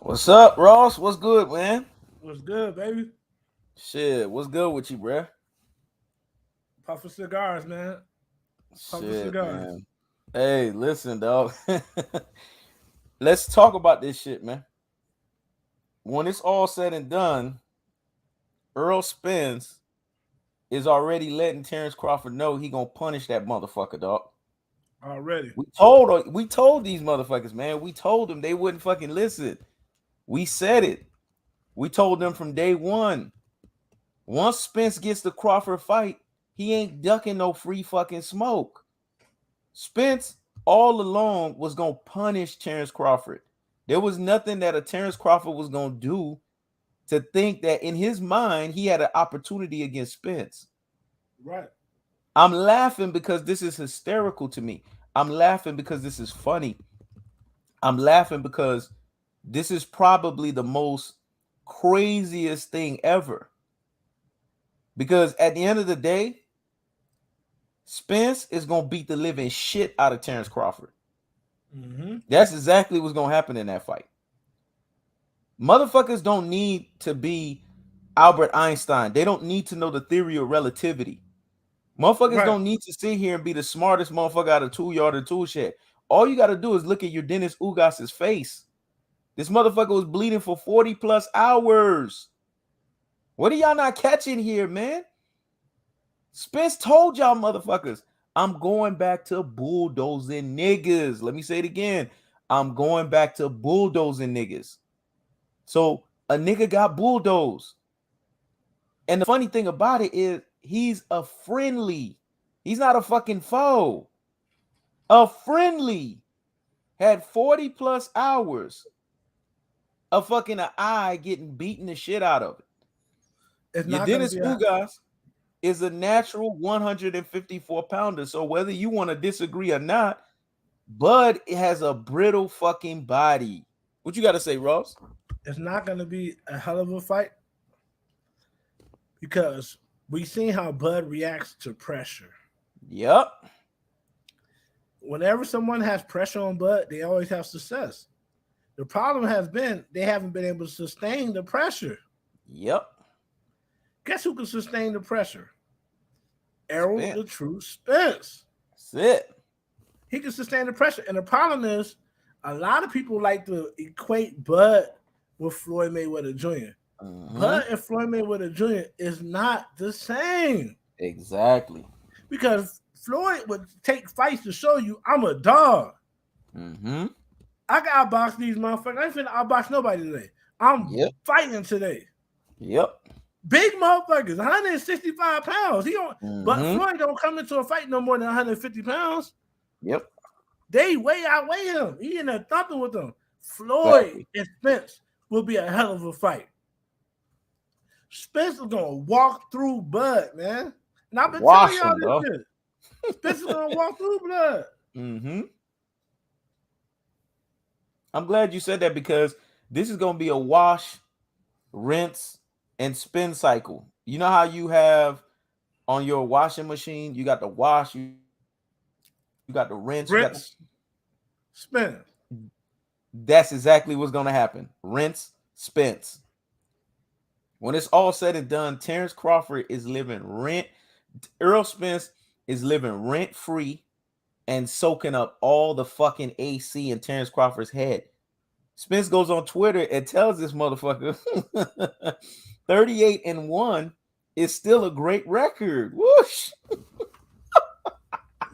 What's up, Ross? What's good, man? What's good, baby? Shit, what's good with you, bruh? Puffin cigars, man. Puffin Shit, cigars. man. Hey, listen, dog. Let's talk about this shit, man. When it's all said and done, Errol Spence is already letting Terrence Crawford know he gonna punish that motherfucker, dog. Already. We told these motherfuckers, man. We told them they wouldn't fucking listen. We said it. We told them from day one. Once Spence gets the Crawford fight, he ain't ducking no free fucking smoke. Spence all along was gonna punish Terrence Crawford. There was nothing that a Terrence Crawford was gonna do to think that in his mind he had an opportunity against Spence. Right. I'm laughing because this is hysterical to me. I'm laughing because this is funny. I'm laughing because this is probably the most craziest thing ever. Because at the end of the day, Spence is gonna beat the living shit out of Terrence Crawford. That's exactly what's gonna happen in that fight. Motherfuckers don't need to be Albert Einstein. They don't need to know the theory of relativity. Motherfuckers don't need to sit here and be the smartest motherfucker out of 2 yard or tool shed. All you got to do is look at your Dennis Ugas's face. This motherfucker was bleeding for 40 plus hours. What are y'all not catching here, man? Spence told y'all motherfuckers, I'm going back to bulldozing niggas. Let me say it again. I'm going back to bulldozing niggas. So a nigga got bulldozed. And the funny thing about it is he's a friendly. He's not a fucking foe. A friendly had 40 plus hours of fucking an eye getting beaten the shit out of it. It's Your not Dennis gonna Ugas is a natural 154 pounder. So whether you want to disagree or not, Bud has a brittle fucking body. What you got to say, Ross? it's not gonna be a hell of a fight because we seen how Bud reacts to pressure. Yep. Whenever someone has pressure on Bud, they always have success. The problem has been they haven't been able to sustain the pressure. Yep. Guess who can sustain the pressure? Errol Spence. the True Spence. That's it. He can sustain the pressure. And the problem is, a lot of people like to equate Bud with Floyd Mayweather Jr. Bud and Floyd Mayweather Jr. is not the same. Exactly. Because Floyd would take fights to show you I'm a dog. I got outbox these motherfuckers. I ain't finna outbox nobody today. I'm fighting today. Yep. Big motherfuckers, 165 pounds. He don't, but Floyd don't come into a fight no more than 150 pounds. Yep. They outweigh him. He in there thumping with them. Floyd and Spence will be a hell of a fight. Spence is gonna walk through Bud, man. And I've been telling y'all this shit. Spence is gonna walk through Blood. I'm glad you said that because this is gonna be a wash, rinse, and spin cycle. You know how you have on your washing machine, you got the wash, you got the rinse, you got the spin. That's exactly what's gonna happen. Rinse, Spence. When it's all said and done, Terrence Crawford is living Errol Spence is living rent free and soaking up all the fucking AC in Terrence Crawford's head. Spence goes on Twitter and tells this motherfucker 38-1 is still a great record. Whoosh.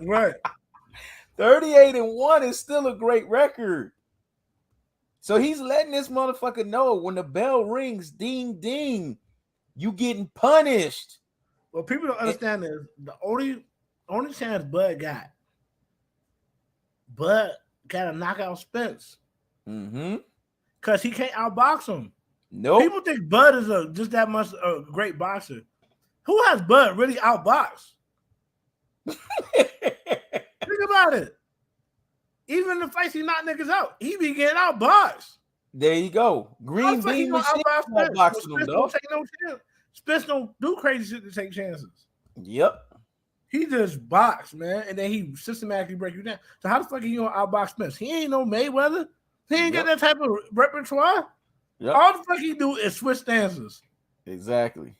Right. 38-1 is still a great record. So he's letting this motherfucker know when the bell rings, ding, ding, you getting punished. What people don't understand is the only chance Bud got to knock out Spence. Because he can't outbox him. Nope. People think Bud is just that much a great boxer. Who has Bud really outboxed? Think about it. Even the fights he knocked niggas out, he be getting outboxed. There you go. Green bean machine outboxing him, though. Spence don't do crazy shit to take chances. Yep. He just boxed, man, and then he systematically break you down. So how the fuck are you gonna outbox Spence? He ain't no Mayweather. He ain't got that type of repertoire. Yep. All the fuck he do is switch stances. Exactly.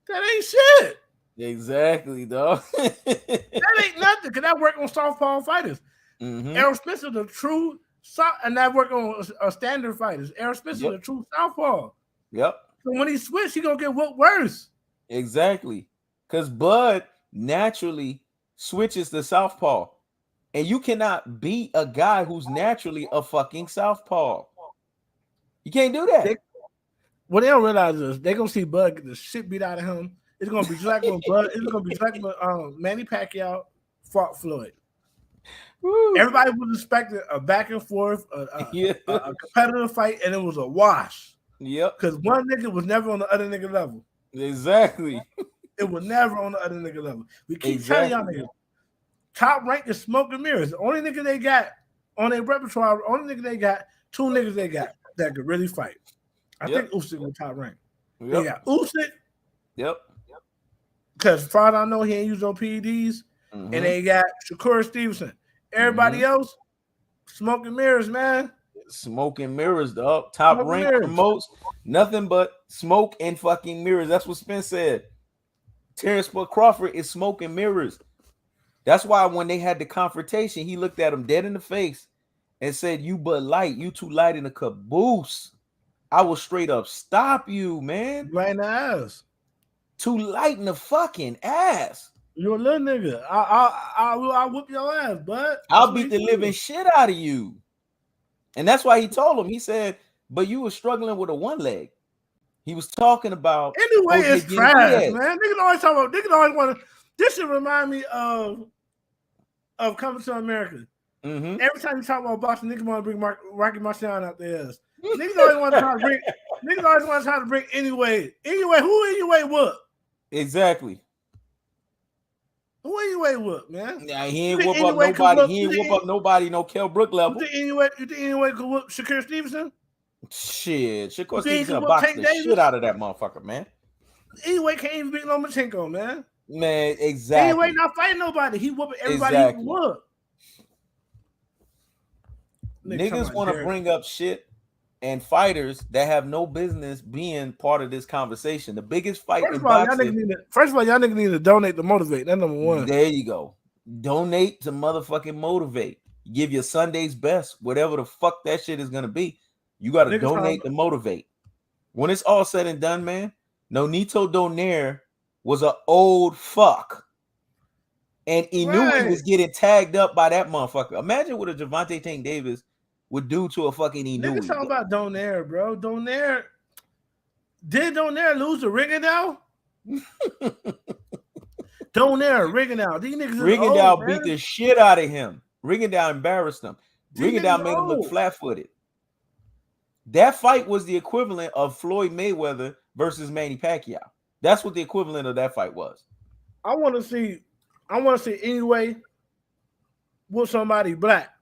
That ain't shit. Exactly, dog. That ain't nothing. Cause that work on southpaw fighters. Errol Spence is the true and that work on standard fighters. Errol Spence is the true southpaw. Yep. So when he switch, he gonna get whooped worse. Exactly. Because Bud naturally switches to southpaw. And you cannot beat a guy who's naturally a fucking southpaw. You can't do that. What they don't realize is they're gonna see Bud get the shit beat out of him. It's gonna be just like when Bud. It's gonna be just like when Manny Pacquiao fought Floyd. Woo. Everybody was expecting a back and forth, a competitive fight, and it was a wash. Yep. Because one nigga was never on the other nigga level. Exactly. It was never on the other nigga level. We keep telling y'all niggas. Top rank is smoke and mirrors. The only nigga they got on their repertoire, only nigga they got, two niggas they got that could really fight. I think Usyk was top rank. Yep. They got Usyk. Yep. Because as far as I know, he ain't used no PEDs. And they got Shakur Stevenson. Everybody else, smoke and mirrors, man. Smoke and mirrors, dog. Top smoke rank promotes nothing but smoke and fucking mirrors. That's what Spence said. Terrence Crawford is smoke and mirrors. That's why when they had the confrontation, he looked at him dead in the face and said, "You but light, you too light in the caboose. I will straight up stop you, man. Right in the ass. Too light in the fucking ass. You're a little nigga. I'll whip your ass, bud. I'll beat the living shit out of you." And that's why he told him, he said, "But you were struggling with a one leg." He was talking about anyway, it's trash, man. Niggas always talk about, niggas always want to. This should remind me of Coming to America. Every time you talk about boxing, niggas want to bring Rocky Marciano out there. Niggas always want to try to bring. Niggas always want to try to bring anyway. Anyway, who anyway what? Exactly. Who anyway what, man? Yeah, he ain't whoop up nobody. He ain't whoop up nobody. No Kell Brook level. You think anyway could whoop Shakur Stevenson? Shit, Shakur Stevenson box the shit out of that motherfucker, man. Anyway, can't even beat Lomachenko, man. Man, exactly. Anyway, not fighting nobody. He whooping everybody he can whoop. Niggas want to bring up shit and fighters that have no business being part of this conversation. The biggest fight in boxing. First of all, y'all niggas need to donate to motivate. That's number one. There you go. Donate to motherfucking motivate. Give your Sunday's best, whatever the fuck that shit is gonna be. You got to donate to motivate. When it's all said and done, man, Nonito Donaire was an old fuck. And Inoue was getting tagged up by that motherfucker. Imagine what a Gervonta Tank Davis would do to a fucking Inoue. Niggas talking about Donaire, bro. Did Donaire lose to Rigondeaux? Donaire, Rigondeaux. These niggas Rigondeaux beat the shit out of him. Rigondeaux embarrassed him. Rigondeaux made him look flat-footed. That fight was the equivalent of Floyd Mayweather versus Manny Pacquiao. That's what the equivalent of that fight was. I want to see anyway with somebody black.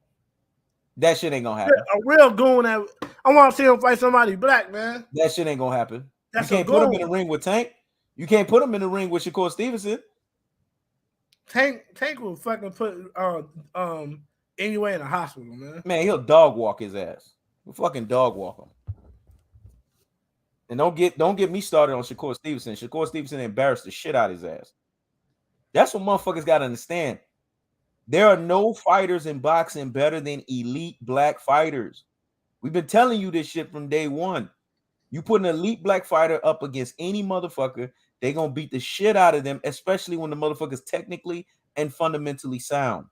That shit ain't gonna happen. A real goon. I want to see him fight somebody black, man. That shit ain't gonna happen. You can't put him in the ring with Tank. You can't put him in the ring with Shakur Stevenson. Tank will fucking put anyway in the hospital, man. Man, he'll dog walk his ass. He'll fucking dog walk him. And don't get me started on Shakur Stevenson. Shakur Stevenson embarrassed the shit out of his ass. That's what motherfuckers gotta understand. There are no fighters in boxing better than elite black fighters. We've been telling you this shit from day one. You put an elite black fighter up against any motherfucker, they're gonna beat the shit out of them, especially when the motherfucker's technically and fundamentally sound.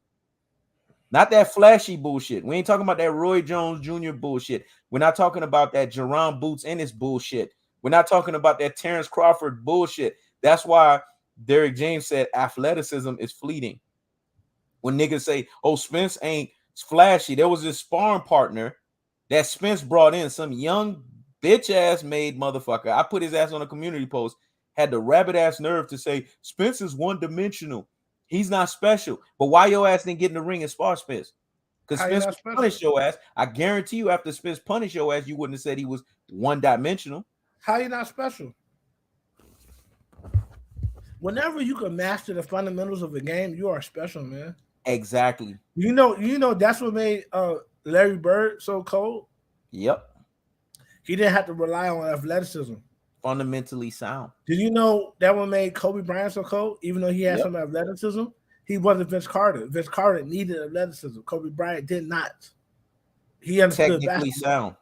Not that flashy bullshit. We ain't talking about that Roy Jones Jr. bullshit. We're not talking about that Jerron Boots Ennis bullshit. We're not talking about that Terrence Crawford bullshit. That's why Derrick James said athleticism is fleeting. When niggas say, "Oh, Spence ain't flashy," there was this sparring partner that Spence brought in, some young bitch ass made motherfucker. I put his ass on a community post, had the rabbit ass nerve to say Spence is one dimensional. He's not special. But why your ass didn't get in the ring and spar Spence? Because Spence punished your ass. I guarantee you, after Spence punished your ass, you wouldn't have said he was one dimensional. How you not special? Whenever you can master the fundamentals of the game, you are special, man. Exactly. You know that's what made Larry Bird so cold. Yep. He didn't have to rely on athleticism. Fundamentally sound. Did you know that one made Kobe Bryant so cold? Even though he had some athleticism, he wasn't Vince Carter. Vince Carter needed athleticism. Kobe Bryant did not. He understood Technically basketball. sound.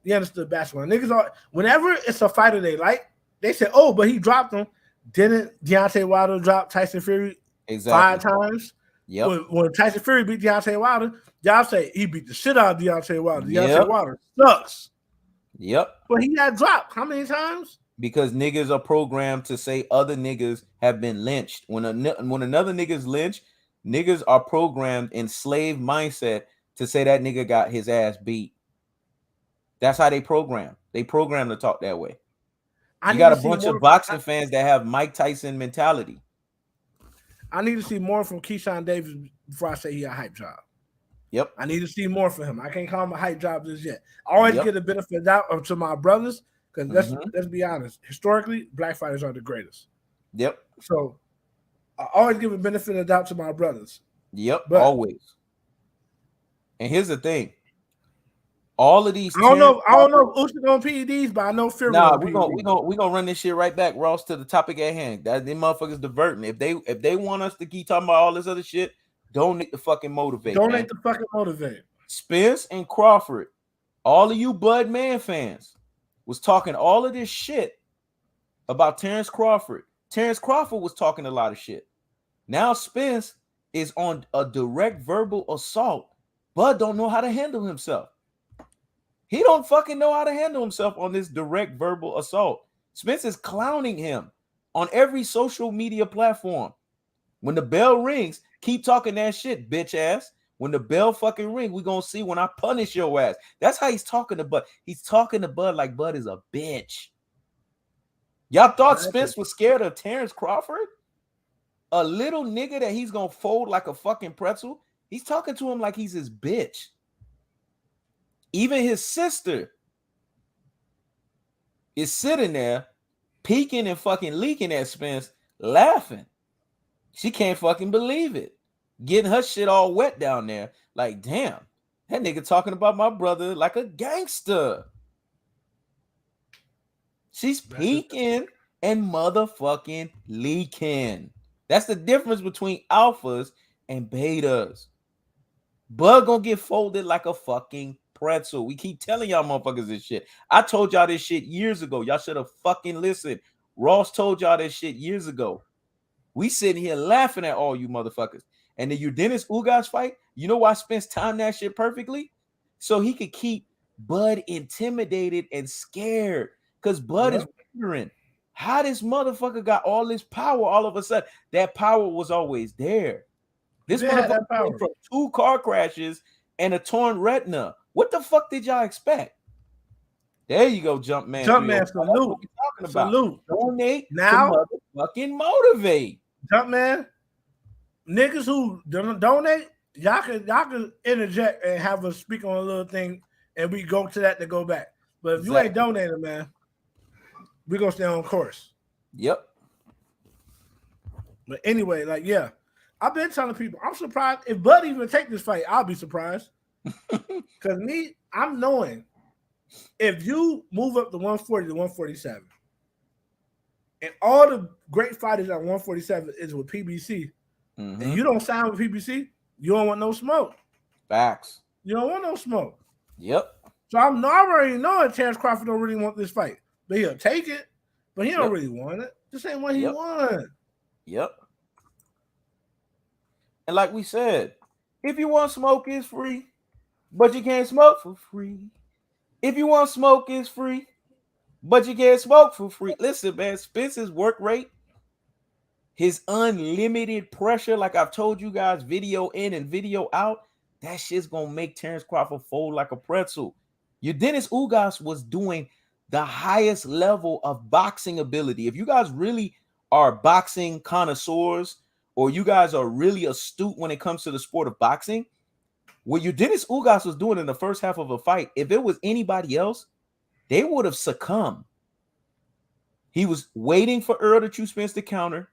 He understood basketball. Niggas are, whenever it's a fighter they like, they say, "Oh, but he dropped him." Didn't Deontay Wilder drop Tyson Fury 5 times? Yep. When Tyson Fury beat Deontay Wilder, y'all say he beat the shit out of Deontay Wilder. Deontay Wilder sucks. Yep. But he got dropped how many times? Because niggas are programmed to say other niggas have been lynched. When another nigga's lynched, niggas are programmed in slave mindset to say that nigga got his ass beat. That's how they program. They program to talk that way. You got a bunch of boxing fans that have Mike Tyson mentality. I need to see more from Keyshawn Davis before I say he a hype job. Yep. I need to see more from him. I can't call him a hype job just yet. I always get a benefit of doubt to my brothers because let's be honest. Historically, black fighters are the greatest. Yep. So I always give a benefit of doubt to my brothers. Yep. But always. And here's the thing. All of these. I don't know if Usyk on PEDs, but I know Fury. Nah, we gonna run this shit right back, Ross, to the topic at hand. That them motherfuckers diverting. If they want us to keep talking about all this other shit, donate the fucking motivate. Donate the fucking motivate. Spence and Crawford, all of you Bud Man fans, was talking all of this shit about Terrence Crawford. Terrence Crawford was talking a lot of shit. Now Spence is on a direct verbal assault. Bud don't know how to handle himself. He don't fucking know how to handle himself on this direct verbal assault. Spence is clowning him on every social media platform. When the bell rings, keep talking that shit, bitch ass. When the bell fucking ring, we gonna see when I punish your ass. That's how he's talking to Bud. He's talking to Bud like Bud is a bitch. Y'all thought Spence was scared of Terrence Crawford? A little nigga that he's gonna fold like a fucking pretzel? He's talking to him like he's his bitch. Even his sister is sitting there peeking and fucking leaking at Spence, laughing. She can't fucking believe it. Getting her shit all wet down there. Like, damn, that nigga talking about my brother like a gangster. She's peeking and motherfucking leaking. That's the difference between alphas and betas. Bud gonna get folded like a fucking pretzel. We keep telling y'all motherfuckers this shit. I told y'all this shit years ago. Y'all should have fucking listened. Ross told y'all this shit years ago. We sitting here laughing at all you motherfuckers. And the Dennis Ugas fight, you know why Spence timed that shit perfectly? So he could keep Bud intimidated and scared. Because Bud is wondering how this motherfucker got all this power all of a sudden. That power was always there. This motherfucker came from 2 car crashes and a torn retina. What the fuck did y'all expect? There you go, Jumpman. Jumpman, salute. Salute. Donate now. To motherfucking motivate. Jumpman, niggas who donate, y'all can interject and have us speak on a little thing, and we go to that to go back. But if you ain't donating, man, we gonna stay on course. Yep. But anyway, like, yeah, I've been telling people, I'm surprised if Bud even take this fight. I'll be surprised. Because I'm knowing if you move up to 140 to 147, and all the great fighters at 147 is with PBC, and you don't sign with PBC, you don't want no smoke. Facts. You don't want no smoke. Yep. So I'm already knowing Terrence Crawford don't really want this fight, but he'll take it. But he don't really want it. This ain't what he want. Yep. And like we said, if you want smoke, it's free. But you can't smoke for free. If you want smoke, it's free. But you can't smoke for free. Listen, man, Spence's work rate, his unlimited pressure, like I've told you guys, video in and video out, that shit's going to make Terrence Crawford fold like a pretzel. Your Dennis Ugas was doing the highest level of boxing ability. If you guys really are boxing connoisseurs, or you guys are really astute when it comes to the sport of boxing, what your Dennis Ugas was doing in the first half of a fight, if it was anybody else, they would have succumbed. He was waiting for Earl to choose Spence to counter.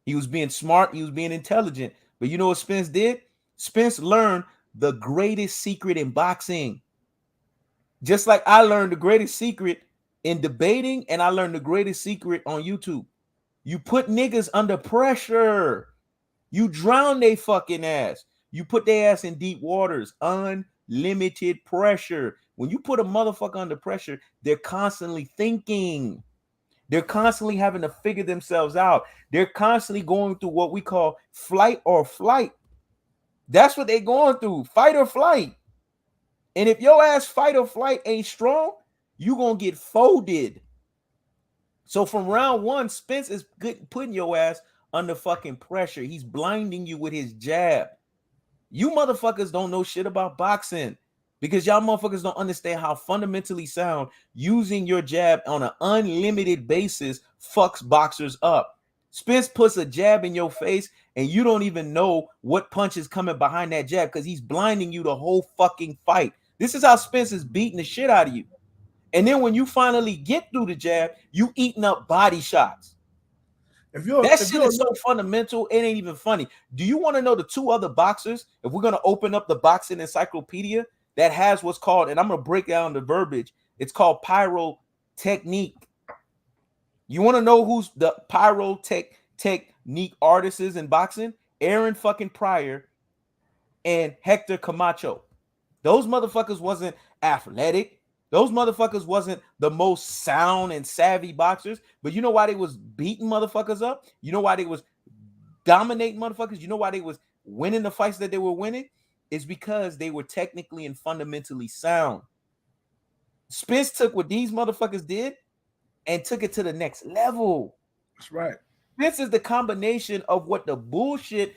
He was being smart. He was being intelligent. But you know what Spence did? Spence learned the greatest secret in boxing. Just like I learned the greatest secret in debating, and I learned the greatest secret on YouTube. You put niggas under pressure. You drown they fucking ass. You put their ass in deep waters. Unlimited pressure. When you put a motherfucker under pressure, they're constantly thinking. They're constantly having to figure themselves out. They're constantly going through what we call flight or flight. That's what they're going through. Fight or flight. And if your ass fight or flight ain't strong, you gonna get folded. So from round one, Spence is putting your ass under fucking pressure. He's blinding you with his jab. You motherfuckers don't know shit about boxing because y'all motherfuckers don't understand how fundamentally sound using your jab on an unlimited basis fucks boxers up. Spence puts a jab in your face and you don't even know what punch is coming behind that jab because he's blinding you the whole fucking fight. This is how Spence is beating the shit out of you. And then when you finally get through the jab, you eating up body shots. That shit is so fundamental, it ain't even funny. Do you want to know the two other boxers? If we're going to open up the boxing encyclopedia that has what's called, and I'm going to break down the verbiage, it's called pyrotechnique. You want to know who's the pyrotechnique artist is in boxing? Aaron fucking Pryor and Hector Camacho. Those motherfuckers wasn't athletic. Those motherfuckers wasn't the most sound and savvy boxers, but you know why they was beating motherfuckers up? You know why they was dominating motherfuckers? You know why they was winning the fights that they were winning? It's because they were technically and fundamentally sound. Spence took what these motherfuckers did and took it to the next level. That's right. This is the combination of what the bullshit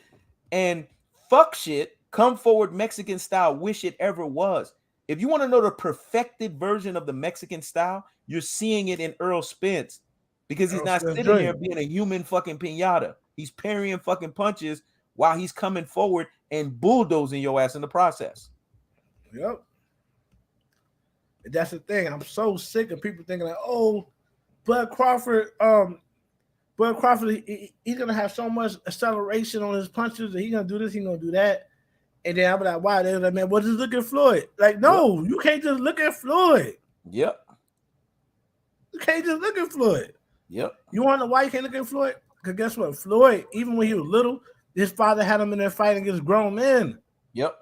and fuck shit come forward Mexican style wish it ever was. If you want to know the perfected version of the Mexican style, you're seeing it in Errol Spence because he's not sitting there being a human fucking piñata. He's parrying fucking punches while he's coming forward and bulldozing your ass in the process. Yep. And that's the thing. I'm so sick of people thinking like, oh, Bud Crawford, he's gonna have so much acceleration on his punches that he's gonna do this, he's gonna do that. And then I'm like, wow, they're like, man, well, just look at Floyd. Like, no, You can't just look at Floyd. Yep. You can't just look at Floyd. Yep. You want to know why you can't look at Floyd? Because guess what? Floyd, even when he was little, his father had him in there fighting against grown men. Yep.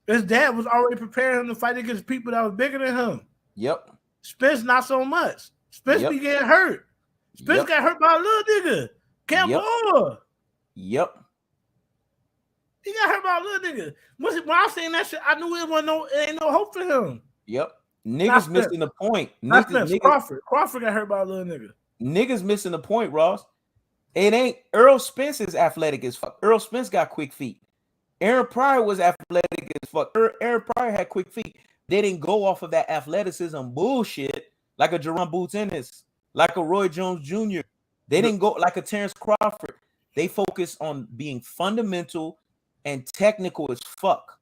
His dad was already preparing him to fight against people that was bigger than him. Yep. Spence, not so much. Spence be getting hurt. Spence got hurt by a little nigga. Camp Yep. He got hurt by a little nigga. When I was saying that shit, I knew it ain't no hope for him. Yep. Niggas missing the point. Crawford got hurt by a little nigga. Niggas missing the point, Ross. It ain't Errol Spence is athletic as fuck. Errol Spence got quick feet. Aaron Pryor was athletic as fuck. Aaron Pryor had quick feet. They didn't go off of that athleticism bullshit like a Jerome Boots Ennis, like a Roy Jones Jr. They didn't go like a Terrence Crawford. They focus on being fundamental and technical as fuck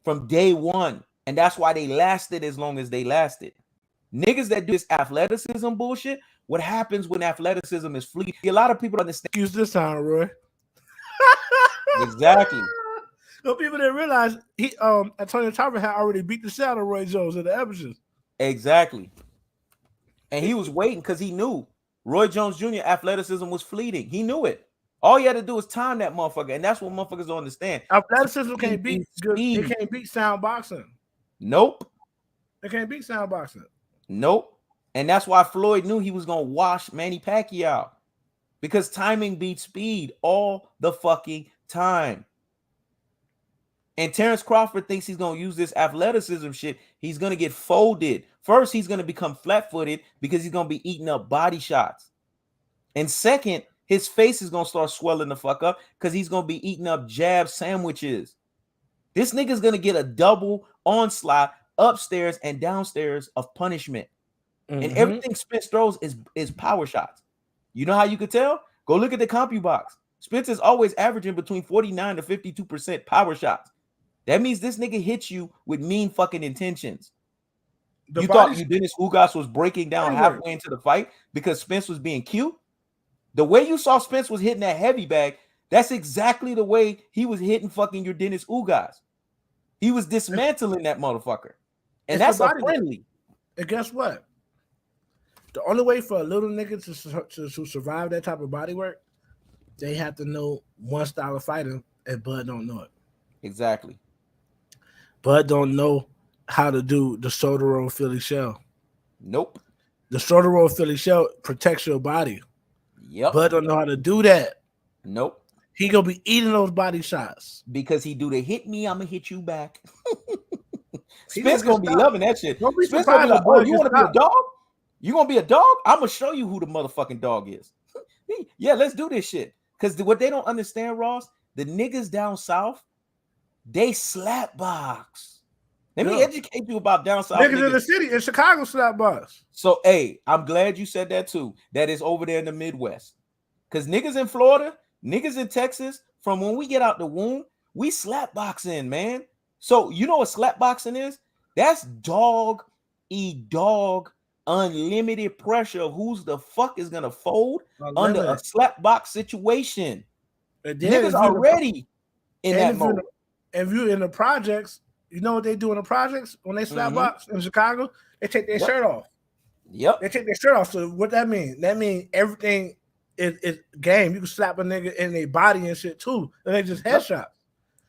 from day one. And that's why they lasted as long as they lasted. Niggas that do this athleticism bullshit, what happens when athleticism is fleeting? A lot of people understand. Use this time, Roy. Exactly. No people didn't realize Antonio Tarver had already beat the shit out of Roy Jones in the amateurs. Exactly. And he was waiting because he knew Roy Jones Jr. athleticism was fleeting. He knew it. All you had to do is time that motherfucker, and that's what motherfuckers don't understand. Athleticism can't beat good. It can't beat sound boxing. Nope. It can't beat sound boxing. Nope. And that's why Floyd knew he was gonna wash Manny Pacquiao because timing beats speed all the fucking time. And Terrence Crawford thinks he's gonna use this athleticism shit. He's gonna get folded. First, he's gonna become flat-footed because he's gonna be eating up body shots. And second, his face is gonna start swelling the fuck up because he's gonna be eating up jab sandwiches. This nigga's gonna get a double onslaught upstairs and downstairs of punishment. And everything Spence throws is power shots. You know how you could tell? Go look at the CompuBox. Spence is always averaging between 49 to 52% power shots. That means this nigga hits you with mean fucking intentions. You thought Dennis Ugas was breaking down halfway into the fight because Spence was being cute? The way you saw Spence was hitting that heavy bag, that's exactly the way he was hitting fucking your Dennis Ugas. He was dismantling that motherfucker. And it's that's a friendly. friendly. And guess what? The only way for a little nigga to survive that type of body work, they have to know one style of fighting, and Bud don't know it. Exactly. Bud don't know how to do the shoulder roll Philly shell. Nope. The shoulder roll Philly shell protects your body. Yep. Bud don't know how to do that. Nope. He gonna be eating those body shots because he do the hit me, I'm gonna hit you back. Spence gonna be loving that shit. Spence gonna be like, oh, you want to be a dog? You gonna be a dog? I'm gonna show you who the motherfucking dog is. Yeah, let's do this shit. Because what they don't understand, Ross, the niggas down south, they slap box. Let me educate you about down south. Niggas in the city, in Chicago, slap box. So, hey, I'm glad you said that too. That is over there in the Midwest. Because niggas in Florida, niggas in Texas, from when we get out the womb, we slap boxing, man. So, you know what slap boxing is? That's dog eat dog, unlimited pressure of who's the fuck is gonna fold under a slap box situation. Niggas already in that mode. If you're in the projects, you know what they do in the projects when they slap box in Chicago? They take their shirt off. Yep. They take their shirt off. So what that mean? That means everything is game. You can slap a nigga in their body and shit too. And they just headshots.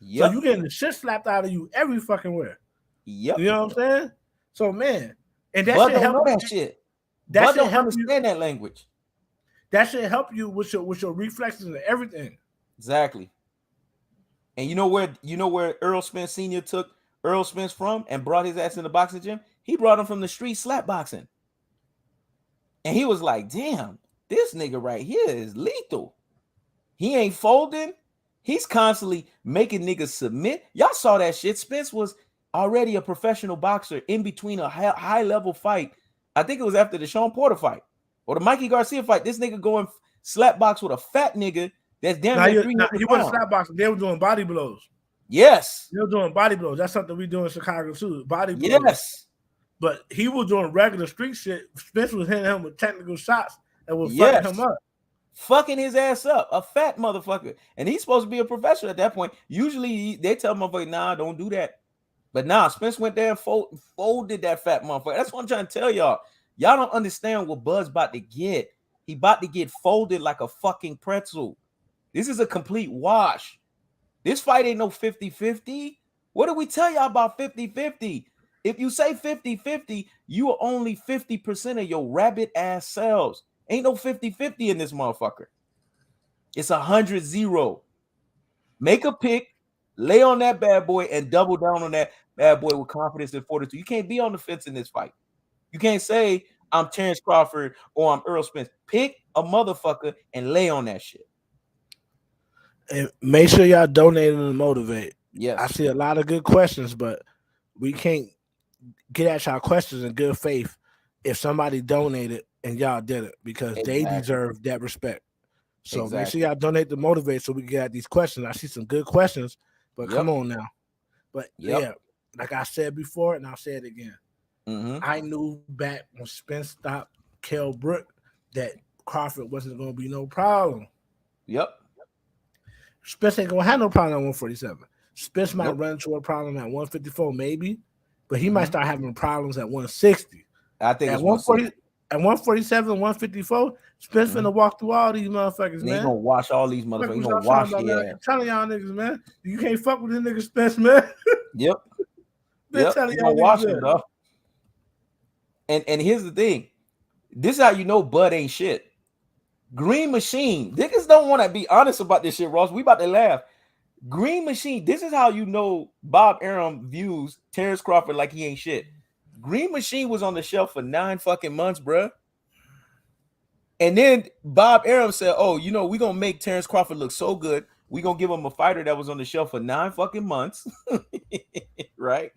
Yep. So you getting the shit slapped out of you every fucking where. Yep. You know what I'm saying? So man, and that should help that shit. That should help understand that language. That should help you with your reflexes and everything. Exactly. And you know where Errol Spence Sr. took Errol Spence from and brought his ass in the boxing gym? He brought him from the street slap boxing. And he was like, damn, this nigga right here is lethal. He ain't folding. He's constantly making niggas submit. Y'all saw that shit. Spence was already a professional boxer in between a high level fight. I think it was after the Sean Porter fight or the Mikey Garcia fight. This nigga going slap box with a fat nigga that's damn near 300 pounds. He wasn't slap boxing. They were doing body blows. Yes. They were doing body blows. That's something we do in Chicago too. Body blows. Yes. But he was doing regular street shit. Spence was hitting him with technical shots that was fucking him up. Fucking his ass up. A fat motherfucker. And he's supposed to be a professional at that point. Usually they tell motherfucker, nah, don't do that. But nah, Spence went there and folded that fat motherfucker. That's what I'm trying to tell y'all. Y'all don't understand what Bud's about to get. He about to get folded like a fucking pretzel. This is a complete wash. This fight ain't no 50-50. What did we tell y'all about 50-50? If you say 50-50, you are only 50% of your rabbit ass cells. Ain't no 50-50 in this motherfucker. It's 100-0. Make a pick, lay on that bad boy, and double down on that bad boy with confidence and fortitude. You can't be on the fence in this fight. You can't say, I'm Terrence Crawford or I'm Errol Spence. Pick a motherfucker and lay on that shit. And make sure y'all donate and motivate. Yes. I see a lot of good questions, but we can't get at y'all questions in good faith if somebody donated and y'all did it because they deserve that respect. So make sure y'all donate to motivate so we can get at these questions. I see some good questions, but come on now. But yeah, like I said before, and I'll say it again. I knew back when Spence stopped Kell Brook that Crawford wasn't going to be no problem. Yep. Spence ain't going to have no problem at 147. Spence might run into a problem at 154 maybe, but he might start having problems at 160. I think at 140, at 147, 154, Spence finna walk through all these motherfuckers, man. He's gonna wash all these motherfuckers. He's gonna wash I'm telling y'all niggas, man. You can't fuck with this nigga Spence, man. Yep. He's gonna wash him, dog. And here's the thing. This is how you know Bud ain't shit. Green Machine. Niggas don't want to be honest about this shit, Ross. We about to laugh. Green Machine. This is how you know Bob Arum views Terrence Crawford like he ain't shit. Green Machine was on the shelf for 9 fucking months, bruh. And then Bob Arum said, oh, you know, we're going to make Terrence Crawford look so good. We're going to give him a fighter that was on the shelf for 9 fucking months. Right?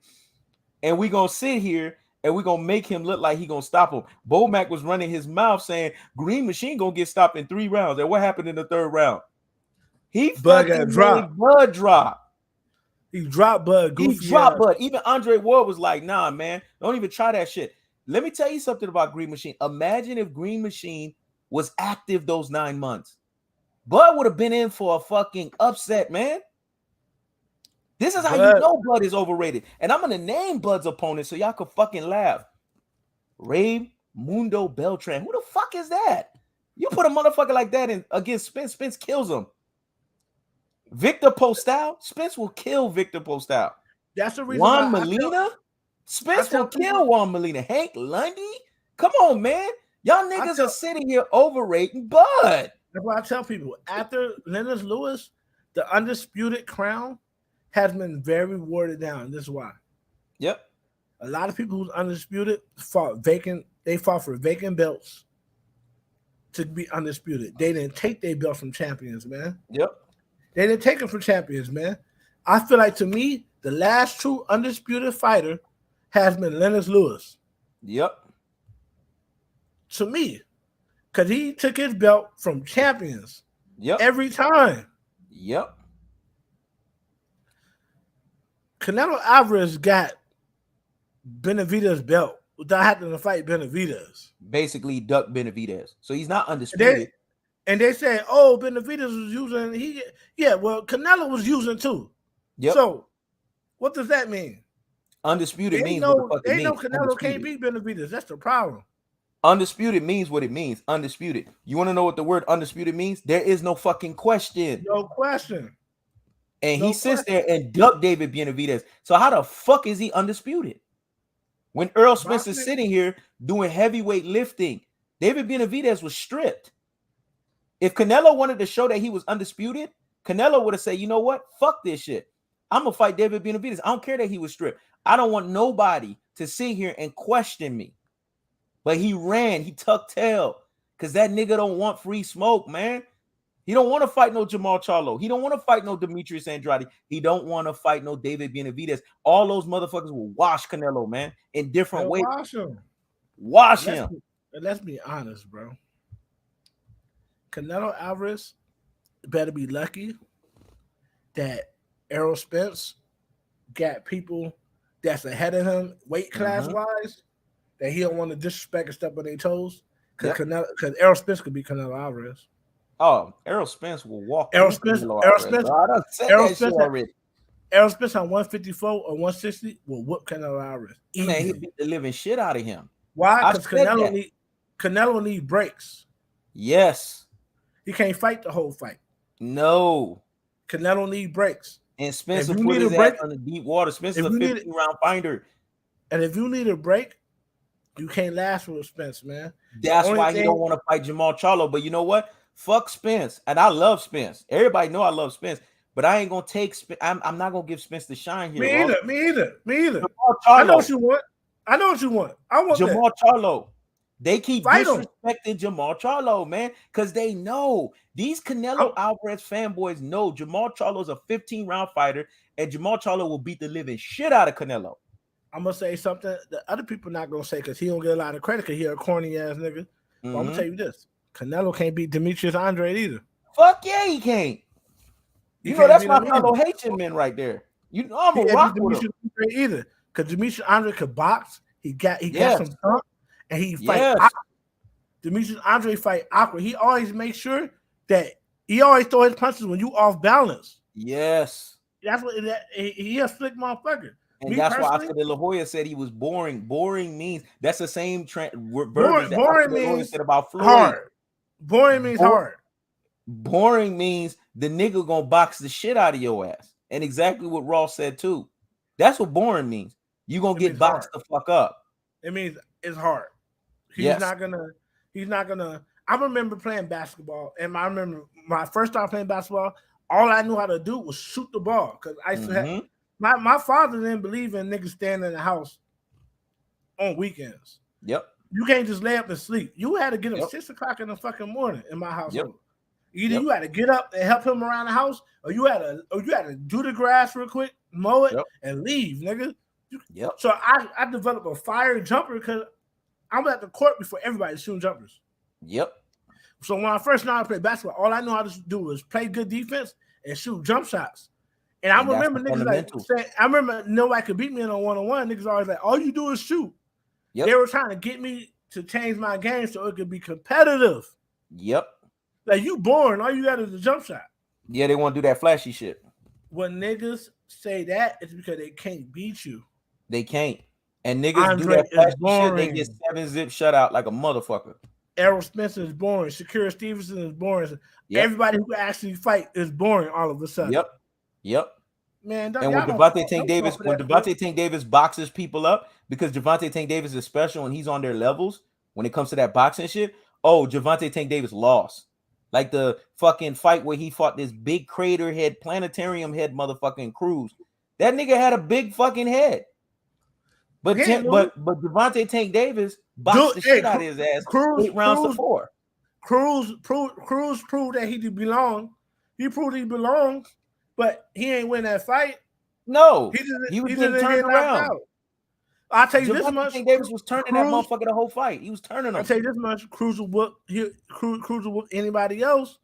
And we're going to sit here and we're going to make him look like he going to stop him. Bo Mac was running his mouth saying Green Machine going to get stopped in 3 rounds. And what happened in the 3rd round? He fucking made Bud drop. He dropped Bud. He dropped Bud. Even Andre Ward was like, nah, man, don't even try that shit. Let me tell you something about Green Machine. Imagine if Green Machine was active those 9 months. Bud would have been in for a fucking upset, man. This is how you know Bud is overrated. And I'm going to name Bud's opponent so y'all can fucking laugh. Raymundo Beltran. Who the fuck is that? You put a motherfucker like that in against Spence. Spence kills him. Victor Postal. Spence will kill Victor Postal. That's the reason Juan Molina. Spence will kill Juan Molina. Hank Lundy. Come on, man. Y'all niggas are sitting here overrating Bud. That's why I tell people, after Lennox Lewis, the undisputed crown has been very watered down. This is why. Yep. A lot of people who's undisputed fought vacant. They fought for vacant belts to be undisputed. They didn't take their belt from champions, man. Yep. They didn't take them from champions, man. I feel like, to me, the last true undisputed fighter has been Lennox Lewis. Yep. To me, because he took his belt from champions. Yep. Every time. Yep. Canelo Alvarez got Benavidez' belt without having to fight Benavidez. Basically, duck Benavidez. So he's not undisputed. And they say, oh, Benavidez was using. Well, Canelo was using too. Yep. So, what does that mean? Undisputed means what the fuck it means. They know Canelo undisputed. can't beat Benavidez. That's the problem. Undisputed means what it means. Undisputed. You want to know what the word undisputed means? There is no fucking question. No question. And he sits there and ducked David Benavidez. So how the fuck is he undisputed? When Errol Spence is sitting here doing heavyweight lifting, David Benavidez was stripped. If Canelo wanted to show that he was undisputed, Canelo would have said, you know what? Fuck this shit. I'm going to fight David Benavidez. I don't care that he was stripped. I don't want nobody to sit here and question me. But he ran. He tucked tail because that nigga don't want free smoke, man. He don't want to fight no Jamal Charlo. He don't want to fight no Demetrius Andrade. He don't want to fight no David Benavidez. All those motherfuckers will wash Canelo, man, in different ways. Wash him. Let's be honest, bro. Canelo Alvarez better be lucky that Errol Spence got people that's ahead of him weight class wise that he don't want to disrespect and step on their toes because Errol Spence could be Canelo Alvarez. Oh, Errol Spence will walk. Errol Spence on 154 or 160 will whoop Canelo Alvarez. Man, he beat the living shit out of him. Why? Because Canelo need breaks. Yes. He can't fight the whole fight. No. Canelo need breaks. And Spencer put his ass on the deep water. Spencer's a 15-round fighter. And if you need a break, you can't last with Spence, man. That's why he don't want to fight Jamal Charlo. But you know what? Fuck Spence. And I love Spence. Everybody know I love Spence. But I ain't going to take – I'm not going to give Spence the shine here. Me either. I know what you want. I want Jamal Charlo. They keep disrespecting Jamal Charlo, man, because they know these Canelo Alvarez fanboys know Jamal Charlo's a 15-round fighter, and Jamal Charlo will beat the living shit out of Canelo. I'm gonna say something that other people not gonna say because he don't get a lot of credit because he a corny ass nigga. But I'm gonna tell you this: Canelo can't beat Demetrius Andrade either. Fuck yeah, he can't. You know that's my fellow Haitian men right there. You know I'm a rock with him either because Demetrius Andrade could box. He got some thump. And he fight Demetrius Andrade fight awkward. He always makes sure that he always throw his punches when you off balance. Yes. That's what he a slick motherfucker. And that's why Oscar De La Hoya said he was boring. Boring means that's the same boring means said about Floyd. Hard. Boring means hard. Boring means the nigga gonna box the shit out of your ass. And exactly what Ross said too. That's what boring means. You gonna get boxed the fuck up. It means it's hard. He's not gonna. I remember playing basketball, and I remember when I first started playing basketball, all I knew how to do was shoot the ball because I used to have my father didn't believe in niggas staying in the house on weekends. Yep. You can't just lay up and sleep. You had to get up 6 o'clock in the fucking morning in my household. Either you had to get up and help him around the house, or you had to do the grass real quick, mow it, and leave, nigga. So I developed a fire jumper because I was at the court before everybody shooting jumpers. Yep. So when I first started to play basketball, all I knew how to do was play good defense and shoot jump shots. And I remember niggas like saying, I remember nobody could beat me in a one-on-one. Niggas always like, all you do is shoot. Yep. They were trying to get me to change my game so it could be competitive. Yep. Like you born, all you got is a jump shot. Yeah, they want to do that flashy shit. when niggas say that, it's because they can't beat you. They can't. And niggas do Andre that is flashy shit, they get boring. 7-zip shutout like a motherfucker. Errol Spence is boring. Shakur Stevenson is boring. Yep. Everybody who can actually fight is boring all of a sudden. Yep. Man, And when Devontae Tank Davis boxes people up, because Devontae Tank Davis is special and he's on their levels when it comes to that boxing shit. Oh, Devontae Tank Davis lost. Like the fucking fight where he fought this big crater head, planetarium head motherfucking Cruz. That nigga had a big fucking head. But Devontae Tank Davis boxed the shit out of his ass. 8 rounds to 4. Cruz proved that he belong. He proved he belonged, but he ain't win that fight. No, he was getting turned around. I'll tell you this much. Tank Davis was turning that motherfucker the whole fight. He was turning him. I'll tell you this much. Cruz will whoop anybody else.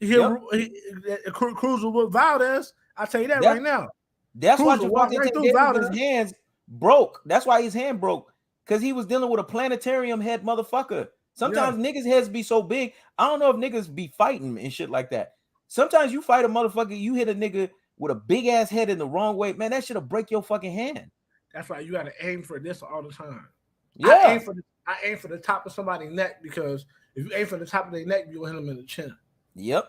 Cruz will whoop Valdez. I'll tell you that right now. That's why Devontae Tank Davis' hands broke. That's why his hand broke. Because he was dealing with a planetarium head motherfucker. Sometimes niggas' heads be so big. I don't know if niggas be fighting and shit like that. Sometimes you fight a motherfucker, you hit a nigga with a big ass head in the wrong way. Man, that shit'll break your fucking hand. That's why you gotta aim for this all the time. Yeah. I aim for the top of somebody's neck, because if you aim for the top of their neck, you'll hit them in the chin. Yep.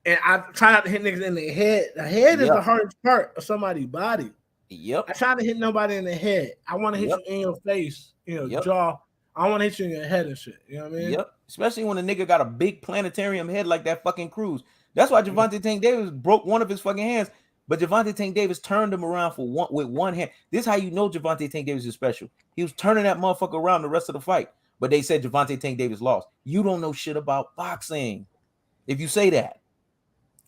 And I try not to hit niggas in their head. The head is the hardest part of somebody's body. Yep. I try to hit nobody in the head. I want to hit you in your face, jaw. I want to hit you in your head and shit. You know what I mean? Yep. Especially when a nigga got a big planetarium head like that fucking Cruz. That's why Devontae Tank Davis broke one of his fucking hands. But Devontae Tank Davis turned him around with one hand. This is how you know Devontae Tank Davis is special. He was turning that motherfucker around the rest of the fight. But they said Devontae Tank Davis lost. You don't know shit about boxing if you say that.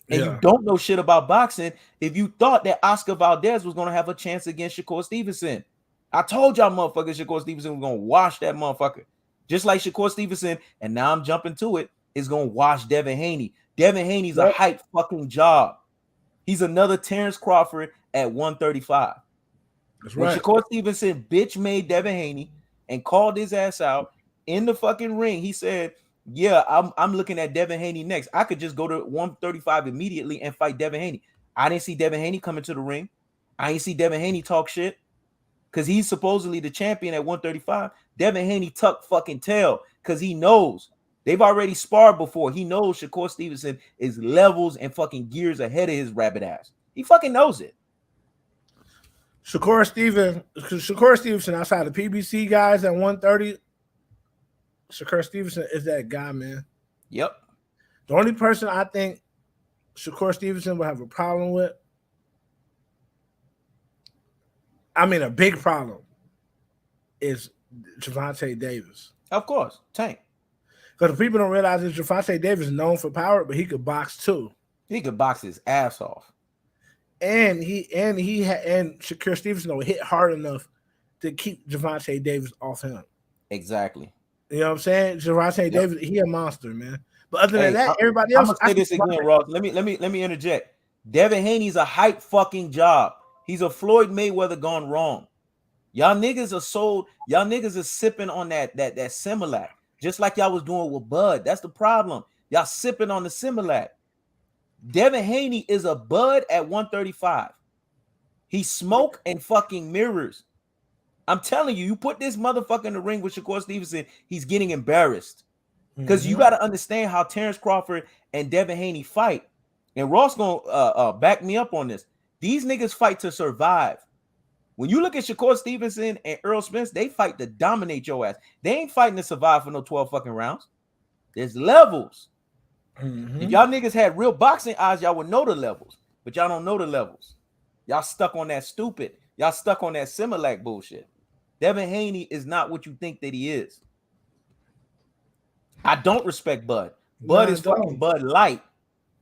And you don't know shit about boxing if you thought that Oscar Valdez was going to have a chance against Shakur Stevenson. I told y'all motherfuckers Shakur Stevenson was going to wash that motherfucker. Just like Shakur Stevenson, and now I'm jumping to it, is going to wash Devin Haney. Devin Haney's a hype fucking job. He's another Terrence Crawford at 135. That's right. When Shakur Stevenson bitch made Devin Haney and called his ass out in the fucking ring, he said, yeah, I'm looking at Devin Haney next. I could just go to 135 immediately and fight Devin Haney. I didn't see Devin Haney come into the ring. I didn't see Devin Haney talk shit because he's supposedly the champion at 135. Devin Haney tucked fucking tail because he knows. They've already sparred before. He knows Shakur Stevenson is levels and fucking gears ahead of his rabbit ass. He fucking knows it. Shakur Stevenson outside the PBC guys at 130. Shakur Stevenson is that guy, man. Yep. The only person I think Shakur Stevenson will have a problem with, I mean a big problem, is Devontae Davis. Of course, Tank. Because people don't realize that Devontae Davis is known for power, but he could box too. He could box his ass off. And Shakur Stevenson will hit hard enough to keep Devontae Davis off him. Exactly. You know what I'm saying? Devontae Davis, he a monster, man. But other than that, everybody else. I'm gonna say this again, Ross. Let me interject. Devin Haney's a hype fucking job. He's a Floyd Mayweather gone wrong. Y'all niggas are sold. Y'all niggas are sipping on that Similac. Just like y'all was doing with Bud. That's the problem. Y'all sipping on the Similac. Devin Haney is a Bud at 135. He smoke and fucking mirrors. I'm telling you, you put this motherfucker in the ring with Shakur Stevenson, he's getting embarrassed. Because you got to understand how Terrence Crawford and Devin Haney fight. And Ross gonna back me up on this. These niggas fight to survive. When you look at Shakur Stevenson and Errol Spence, they fight to dominate your ass. They ain't fighting to survive for no 12 fucking rounds. There's levels. If y'all niggas had real boxing eyes, y'all would know the levels. But y'all don't know the levels. Y'all stuck on that stupid. Y'all stuck on that Similac bullshit. Devin Haney is not what you think that he is. I don't respect Bud. Bud is fucking Bud Light.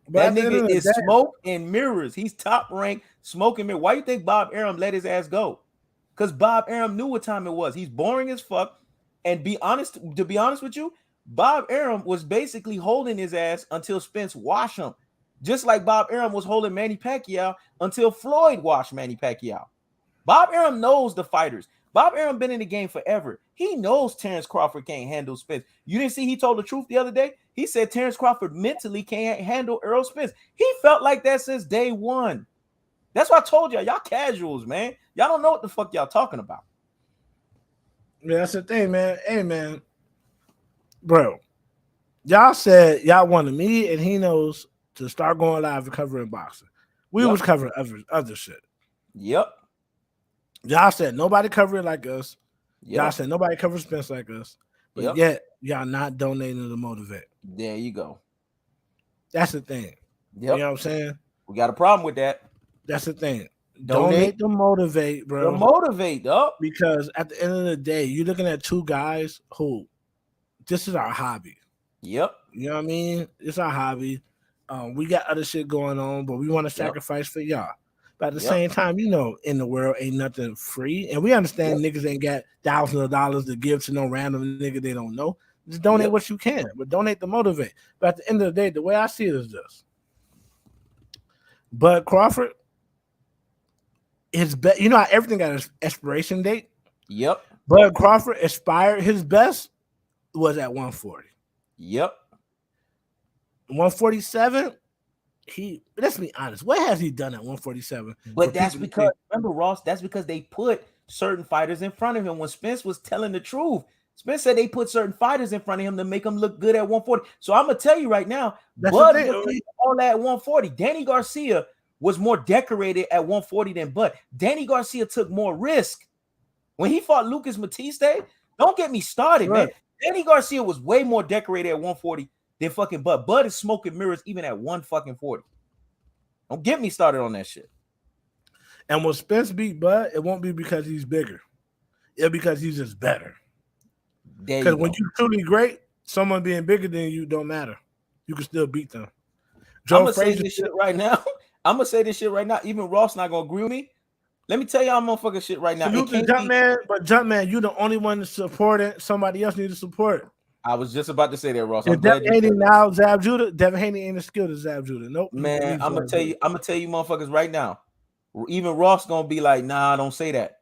That nigga is smoke and mirrors. He's top ranked smoke and mirror. Why you think Bob Arum let his ass go? Because Bob Arum knew what time it was. He's boring as fuck. And to be honest with you, Bob Arum was basically holding his ass until Spence washed him. Just like Bob Arum was holding Manny Pacquiao until Floyd washed Manny Pacquiao. Bob Arum knows the fighters. Bob Arum been in the game forever. He knows Terrence Crawford can't handle Spence. You didn't see he told the truth the other day? He said Terrence Crawford mentally can't handle Errol Spence. He felt like that since day one. That's why I told y'all casuals, man. Y'all don't know what the fuck y'all talking about. Yeah, that's the thing, man. Hey, man, bro, y'all said y'all wanted me and Heknows to start going live and covering boxing. We was covering other shit. Yep. Y'all said nobody cover it like us. Y'all said nobody cover Spence like us. But yet y'all not donating to motivate. There you go. That's the thing. Yep. You know what I'm saying? We got a problem with that. That's the thing. Donate to motivate, bro. To motivate, up. Because at the end of the day, you're looking at two guys who this is our hobby. Yep. You know what I mean? It's our hobby. We got other shit going on, but we want to sacrifice for y'all. But at the same time, you know, in the world ain't nothing free. And we understand niggas ain't got thousands of dollars to give to no random nigga they don't know. Just donate what you can, but donate to motivate. But at the end of the day, the way I see it is this. Bud Crawford, his best, you know how everything got an expiration date? Yep. Bud Crawford expired, his best was at 140. Yep. 147, let's be honest, what has he done at 147? But that's because, remember, Ross, that's because they put certain fighters in front of him. When Spence was telling the truth, Spence said they put certain fighters in front of him to make him look good at 140. So I'm gonna tell you right now, Bud all that at 140. Danny Garcia was more decorated at 140 than Bud. Danny Garcia took more risk when he fought Lucas Matiste. Don't get me started, man. Danny Garcia was way more decorated at 140 than fucking Bud. Bud is smoking mirrors even at 140. Don't get me started on that shit. And when Spence beat Bud, it won't be because he's bigger. It'll be because he's just better. Because when you're truly great, someone being bigger than you don't matter. You can still beat them. I'm gonna say this shit right now. I'm gonna say this shit right now. Even Ross not gonna agree with me. Let me tell y'all motherfucking shit right now. Jumpman, but Jumpman, you the only one to support it. Somebody else needs to support. I was just about to say that, Ross. Devin Haney now Zab Judah. Devin Haney ain't as skilled as Zab Judah. Nope. Man, I'm gonna tell you, motherfuckers, right now. Even Ross gonna be like, nah, don't say that.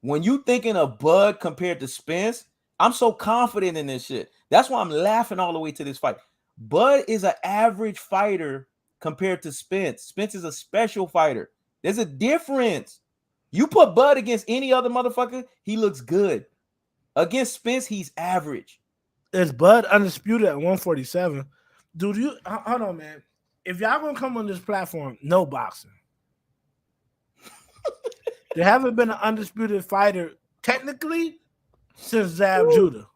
When you thinking of Bud compared to Spence, I'm so confident in this shit. That's why I'm laughing all the way to this fight. Bud is an average fighter compared to Spence. Spence is a special fighter. There's a difference. You put Bud against any other motherfucker, he looks good. Against Spence, he's average. Is Bud undisputed at 147? Dude, hold on, man. If y'all gonna come on this platform, no boxing. There haven't been an undisputed fighter technically since Zab Judah.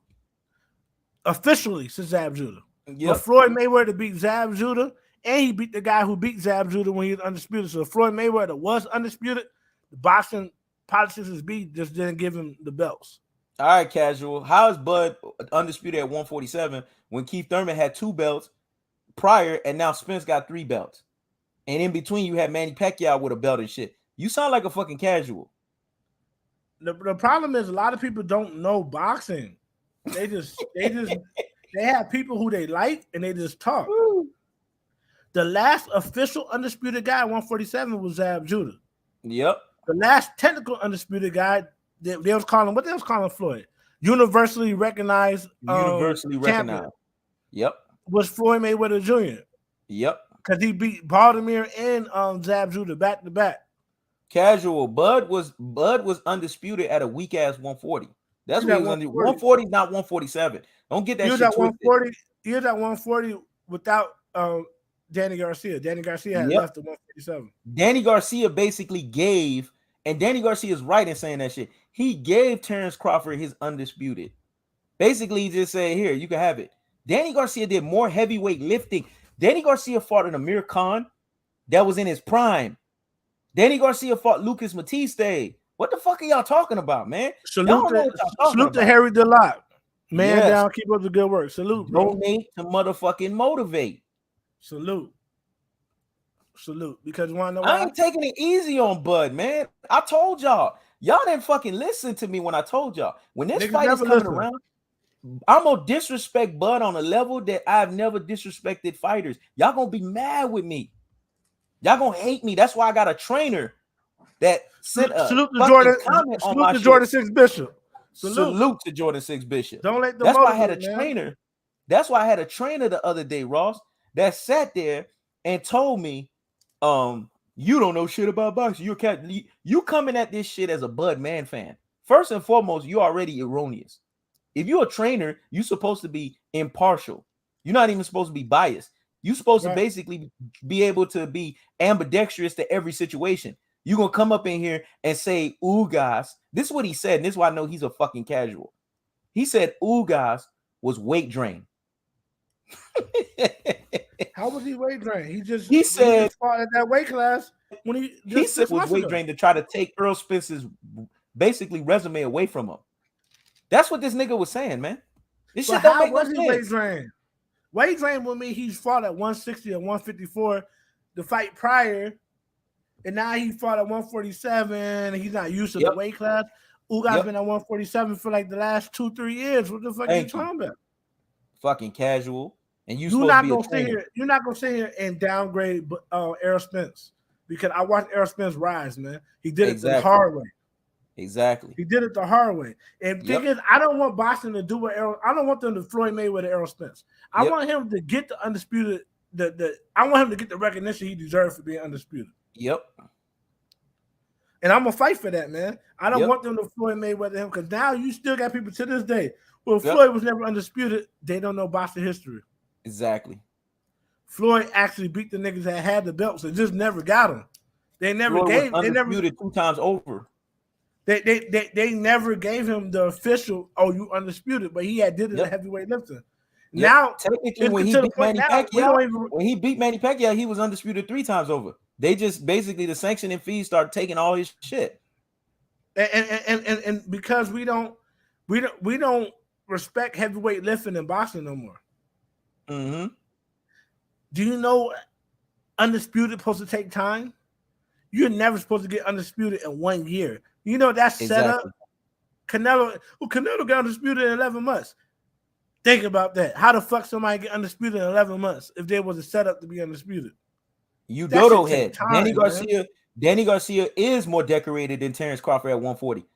Officially since Zab Judah. But Floyd Mayweather beat Zab Judah, and he beat the guy who beat Zab Judah when he was undisputed. So Floyd Mayweather was undisputed. The boxing politics just didn't give him the belts. All right, casual. How is Bud undisputed at 147 when Keith Thurman had 2 belts prior, and now Spence got 3 belts? And in between, you had Manny Pacquiao with a belt and shit. You sound like a fucking casual. The problem is a lot of people don't know boxing. They have people who they like and they just talk. Woo. The last official undisputed guy at 147 was Zab Judah. Yep. The last technical undisputed guy they was calling Floyd. Universally recognized. Champion. Yep. Was Floyd Mayweather Jr. Yep. Because he beat Baltimore and Zab Judah back to back. Casual. Bud was undisputed at a weak ass 140. That's what he was under. 140, not 147. Don't get that shit twisted. He was at 140 without Danny Garcia. Danny Garcia had left at 147. Danny Garcia basically gave, and Danny Garcia is right in saying that shit. He gave Terrence Crawford his undisputed. Basically, he just said, here, you can have it. Danny Garcia did more heavyweight lifting. Danny Garcia fought an Amir Khan that was in his prime. Danny Garcia fought Lucas Matiste. What the fuck are y'all talking about, man? Salute to Harry DeLotte. Man down, keep up the good work. Salute, bro. Donate to motherfucking motivate. Salute. Because you want to know why? I ain't taking it easy on Bud, man. I told y'all. Y'all didn't fucking listen to me when I told y'all. When this fight is coming around, I'm gonna disrespect Bud on a level that I've never disrespected fighters. Y'all gonna be mad with me. Y'all gonna hate me. That's why I got a trainer that sent a salute to Jordan. Salute to Jordan 6 Bishop. Salute to Jordan 6 Bishop. Don't let them. That's why I had a trainer. That's why I had a trainer the other day, Ross, that sat there and told me, You don't know shit about boxing. You're cat. You coming at this shit as a Bud Man fan. First and foremost, you're already erroneous. If you're a trainer, you're supposed to be impartial. You're not even supposed to be biased. You're supposed to basically be able to be ambidextrous to every situation. You're going to come up in here and say, Ugas. This is what he said, and this is why I know he's a fucking casual. He said Ugas was weight drain. How was he weight drain? He said fought at that weight class when he said was weight drain to try to take Errol Spence's basically resume away from him. That's what this nigga was saying, man. This shit don't make no sense. Weight drain? Weight drain would mean he's fought at 160 or 154 the fight prior, and now he fought at 147 and he's not used to the weight class. Ugas been at 147 for like the last 2-3 years. What the fuck are you talking about? Fucking casual. And you're not gonna sit here. You're not gonna sit here and downgrade Errol Spence, because I watched Errol Spence rise, man. He did it the hard way. Exactly. He did it the hard way. And the thing is, I don't want boxing to do what Errol. I don't want them to Floyd Mayweather Errol Spence. I want him to get the undisputed. I want him to get the recognition he deserves for being undisputed. Yep. And I'm gonna fight for that, man. I don't want them to Floyd Mayweather him, because now you still got people to this day. Well, Floyd was never undisputed. They don't know boxing history. Exactly. Floyd actually beat the niggas that had the belts and just never got them. They never Floyd gave. Was they never 2 times over. They never gave him the official. Oh, you undisputed, but he did it at heavyweight lifting. Yep. Now, technically, when he beat Manny Pacquiao, he was undisputed 3 times over. They just basically the sanctioning fees start taking all his shit. And because we don't respect heavyweight lifting and boxing no more. Mm-hmm. Do you know undisputed supposed to take time? You're never supposed to get undisputed in 1 year. You know that's set up. Canelo got undisputed in 11 months. Think about that. How the fuck somebody get undisputed in 11 months if there was a setup to be undisputed? You dodo head. Danny Garcia is more decorated than Terrence Crawford at 140.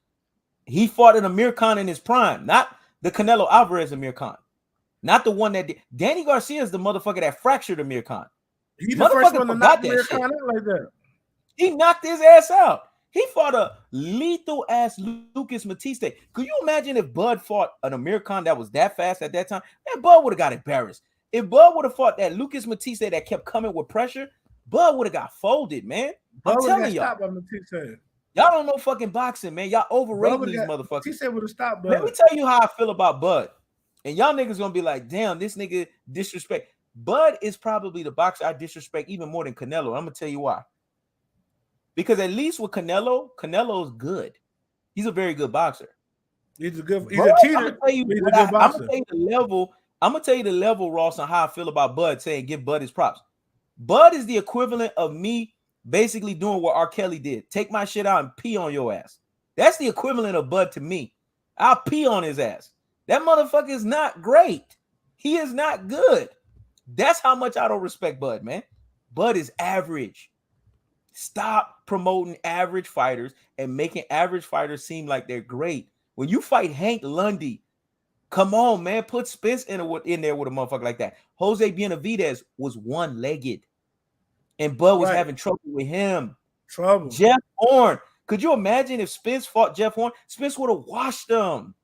He fought an Amir Khan in his prime, not the Canelo Alvarez Amir Khan. Not the one that did. Danny Garcia is the motherfucker that fractured Amir Khan. He's the first one to knock Amir Khan out like that. He knocked his ass out. He fought a lethal ass Lucas Matiste. Could you imagine if Bud fought an Amir Khan that was that fast at that time? Man, Bud would have got embarrassed. If Bud would have fought that Lucas Matiste that kept coming with pressure, Bud would have got folded, man. I'm telling y'all. Y'all don't know fucking boxing, man. Y'all overrating these motherfuckers. Matiste would have stopped Bud. Let me tell you how I feel about Bud. And y'all niggas gonna be like, damn, this nigga disrespect. Bud is probably the boxer I disrespect even more than Canelo. I'm gonna tell you why. Because at least with Canelo's good. He's a very good boxer. He's a cheater. I'm gonna tell you the level, Ross, on how I feel about Bud, saying give Bud his props. Bud is the equivalent of me basically doing what R. Kelly did. Take my shit out and pee on your ass. That's the equivalent of Bud to me. I'll pee on his ass. That motherfucker is not great. He is not good. That's how much I don't respect Bud, man. Bud is average. Stop promoting average fighters and making average fighters seem like they're great. When you fight Hank Lundy, come on, man. Put Spence in there with a motherfucker like that. Jose Benavidez was one-legged. And Bud was having trouble with him. Jeff Horn. Could you imagine if Spence fought Jeff Horn? Spence would have washed him.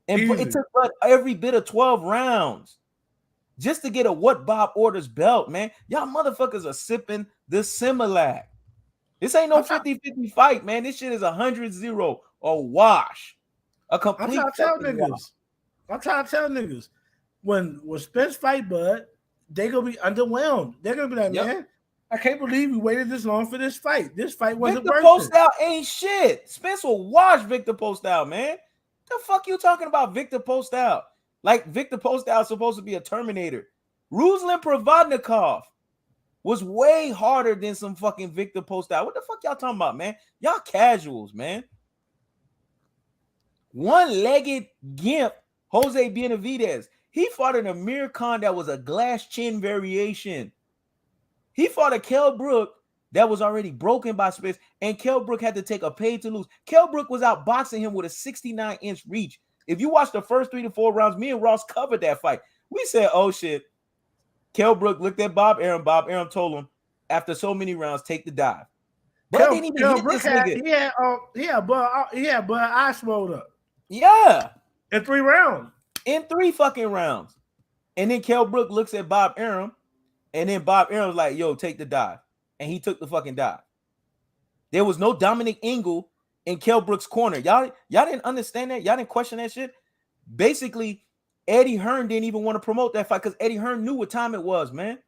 And it took Bud every bit of 12 rounds just to get a what Bob orders belt, man. Y'all motherfuckers are sipping the Similac. This ain't no 50-50 fight, man. This shit is 100-0 or wash. A complete I'm trying to tell niggas. When Spence fight Bud, they gonna be underwhelmed. They're gonna be like, man, I can't believe we waited this long for this fight. This fight wasn't worth it. Victor Postol ain't shit. Spence will wash Victor Postol, man. The fuck you talking about, Victor Postol? Like Victor Postol is supposed to be a Terminator. Ruslan Provodnikov was way harder than some fucking Victor Postol. What the fuck y'all talking about, man? Y'all casuals, man. One-legged gimp, Jose Benavidez. He fought an Amir Khan that was a glass chin variation. He fought a Kell Brook that was already broken by Spence, and Kell Brook had to take a pay to lose. Kell Brook was out boxing him with a 69-inch reach. If you watch the first 3 to 4 rounds, me and Ross covered that fight. We said, oh, shit. Kell Brook looked at Bob Arum. Bob Arum told him, after so many rounds, take the dive. Bud didn't even hit this nigga. But I swelled up. Yeah. In 3 rounds. In 3 fucking rounds. And then Kell Brook looks at Bob Arum, and then Bob Arum was like, yo, take the dive. And he took the fucking dive. There was no Dominic Ingle in Kell Brook's corner. Y'all didn't understand that? Y'all didn't question that shit? Basically, Eddie Hearn didn't even want to promote that fight because Eddie Hearn knew what time it was, man.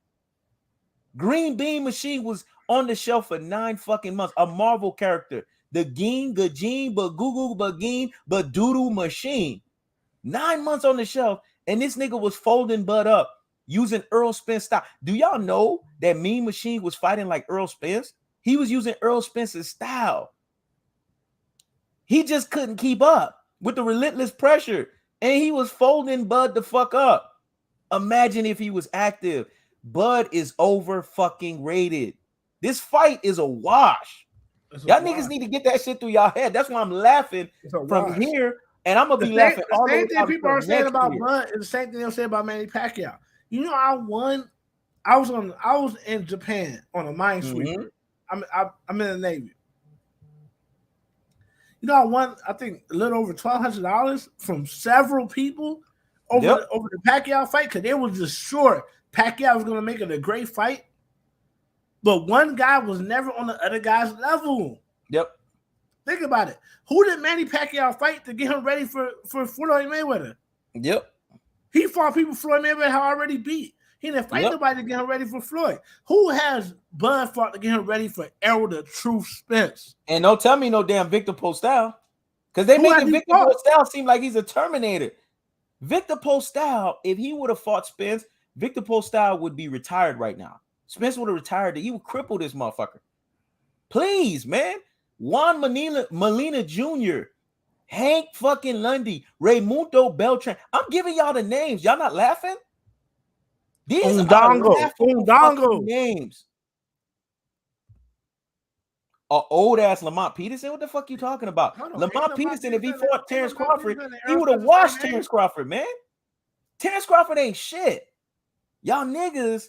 Green Bean Machine was on the shelf for 9 fucking months. A Marvel character. The Geen, Gajeen, Bagoo, Bageen, Badoodoo Machine. 9 months on the shelf, and this nigga was folding Bud up using Errol Spence style. Do y'all know that Mean Machine was fighting like Errol Spence? He was using Errol Spence's style. He just couldn't keep up with the relentless pressure, and he was folding Bud the fuck up. Imagine if he was active. Bud is over fucking rated. This fight is a wash. Y'all niggas need to get that shit through y'all head. That's why I'm laughing from here, and I'm gonna be laughing all the way. The same thing people are saying about Bud is the same thing they'll say about Manny Pacquiao. You know, I was in Japan on a minesweeper. I'm in the Navy. You know, I won, I think, a little over $1,200 from several people over the Pacquiao fight because they was just sure Pacquiao was going to make it a great fight. But one guy was never on the other guy's level. Yep. Think about it. Who did Manny Pacquiao fight to get him ready for Floyd Mayweather? Yep. He fought people Floyd Mayweather had already beat. He didn't fight nobody to get him ready for Floyd. Who has Bud fought to get him ready for Errol the Truth Spence? And don't tell me no damn Victor Postol. Because they make Victor Postol seem like he's a Terminator. Victor Postol, if he would have fought Spence, Victor Postol would be retired right now. Spence would have retired. He would cripple this motherfucker. Please, man. Juan Molina Jr., Hank fucking Lundy, Raymundo Beltran. I'm giving y'all the names. Y'all not laughing? These are names. Old ass Lamont Peterson. What the fuck you talking about? Lamont Peterson, if he fought Terrence Crawford, he would have washed Terrence Crawford, man. Terrence Crawford ain't shit. Y'all niggas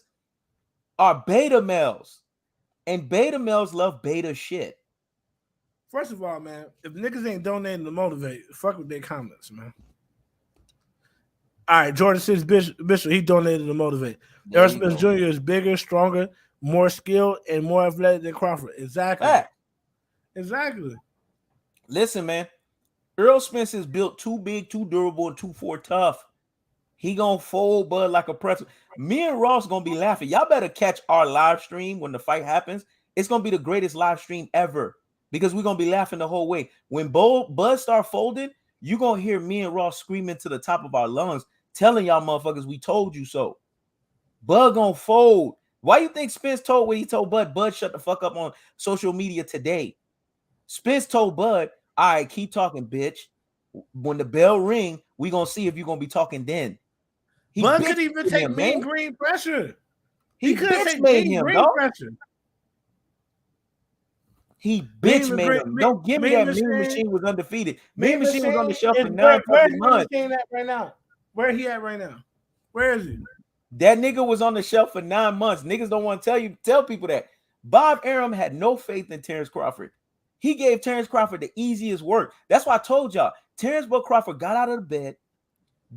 are beta males, and beta males love beta shit. First of all, man, if niggas ain't donating to motivate, fuck with their comments, man. All right, Jordan says Bishop, he donated to motivate. Errol Spence Jr. is bigger, stronger, more skilled, and more athletic than Crawford. Exactly. Exactly. Listen, man. Errol Spence is built too big, too durable, and too tough. He gonna fold Bud like a pretzel. Me and Ross gonna be laughing. Y'all better catch our live stream when the fight happens. It's gonna be the greatest live stream ever because we're gonna be laughing the whole way. When Bud start folding, you're gonna hear me and Ross screaming to the top of our lungs, telling y'all motherfuckers we told you so. Bud gonna fold. Why you think Spence told what he told Bud? Bud shut the fuck up on social media today. Spence told Bud, all right, keep talking, bitch. When the bell ring, we gonna see if you're gonna be talking then. Bud couldn't even take Mean Green pressure. He couldn't take Mean Green pressure. He bitch made him. Don't give me that Mean Machine was undefeated. Mean Machine was on the shelf for 9 months. Where he at right now? Where is he? That nigga was on the shelf for 9 months. Niggas don't want to tell people that. Bob Arum had no faith in Terrence Crawford. He gave Terrence Crawford the easiest work. That's why I told y'all. Terrence Crawford got out of the bed,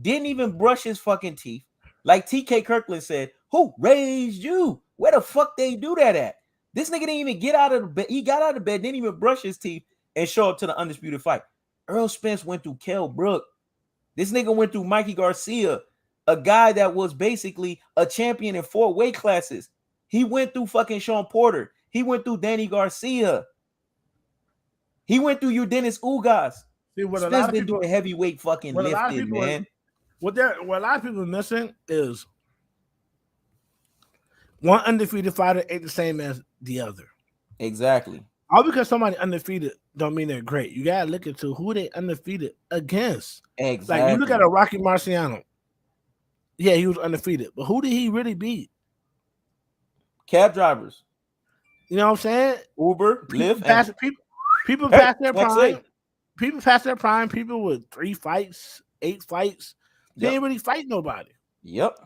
didn't even brush his fucking teeth. Like TK Kirkland said, who raised you? Where the fuck they do that at? This nigga didn't even get out of the bed. He got out of bed, didn't even brush his teeth and show up to the undisputed fight. Errol Spence went through Kell Brook. This nigga went through Mikey Garcia, a guy that was basically a champion in 4 weight classes. He went through fucking Sean Porter. He went through Danny Garcia. He went through Dennis Ugas. See, what Spence a lot of been people doing heavyweight fucking lifting, man. What a lot of people are missing is one undefeated fighter ain't the same as the other. Exactly. All because somebody undefeated don't mean they're great. You gotta look into who they undefeated against. Exactly. Like you look at a Rocky Marciano. Yeah, he was undefeated, but who did he really beat? Cab drivers. You know what I'm saying? Uber, Lyft. People past their prime. People past their prime. People with 3 fights, 8 fights. They ain't really fight nobody. Yep.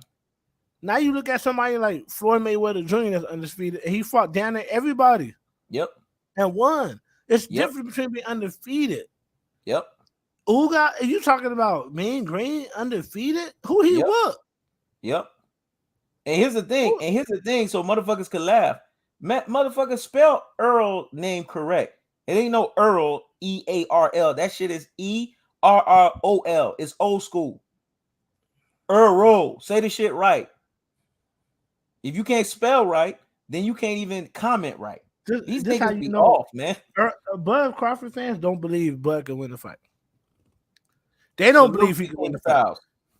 Now you look at somebody like Floyd Mayweather Jr. that's undefeated, and he fought down at everybody. Yep. and won. It's Yep. different between being undefeated. Yep. Uga, are you talking about Mean Green undefeated? Who he Yep. whooped? Yep. And here's the thing. So motherfuckers could laugh. Motherfuckers spell Earl name correct. It ain't no Earl, Earl. That shit is Errol. It's old school. Earl. Say the shit right. If you can't spell right, then you can't even comment right. These niggas be off, man. Bud Crawford fans don't believe Bud can win the fight. They don't believe he can win the fight.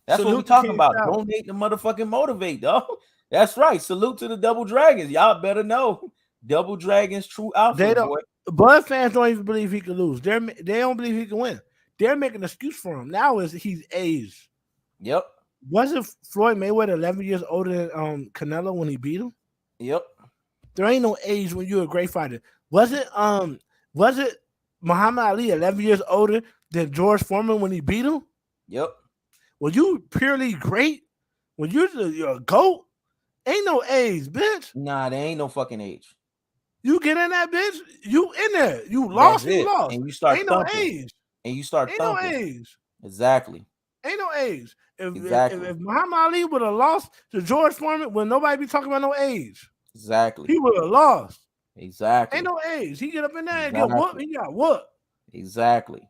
That's what we talking about. Donate the motherfucking motivate, dog. That's right. Salute to the Double Dragons. Y'all better know. Double Dragons, true alpha, boy. Bud fans don't even believe he can lose. They don't believe he can win. They're making an excuse for him. Now he's aged. Yep. Wasn't Floyd Mayweather 11 years older than Canelo when he beat him? Yep. There ain't no age when you're a great fighter. Was it Muhammad Ali 11 years older than George Foreman when he beat him? Yep. When you purely great, when you're a GOAT, ain't no age, bitch. Nah, there ain't no fucking age. You get in that bitch, you in there. You lost, you lost. And you start ain't thumping. No age. And you start ain't thumping. No age. Exactly. Ain't no age. If Muhammad Ali would have lost to George Foreman, would nobody be talking about no age? Exactly. He would have lost. Exactly. Ain't no age. He get up in there and get whooped. He got whooped. Exactly.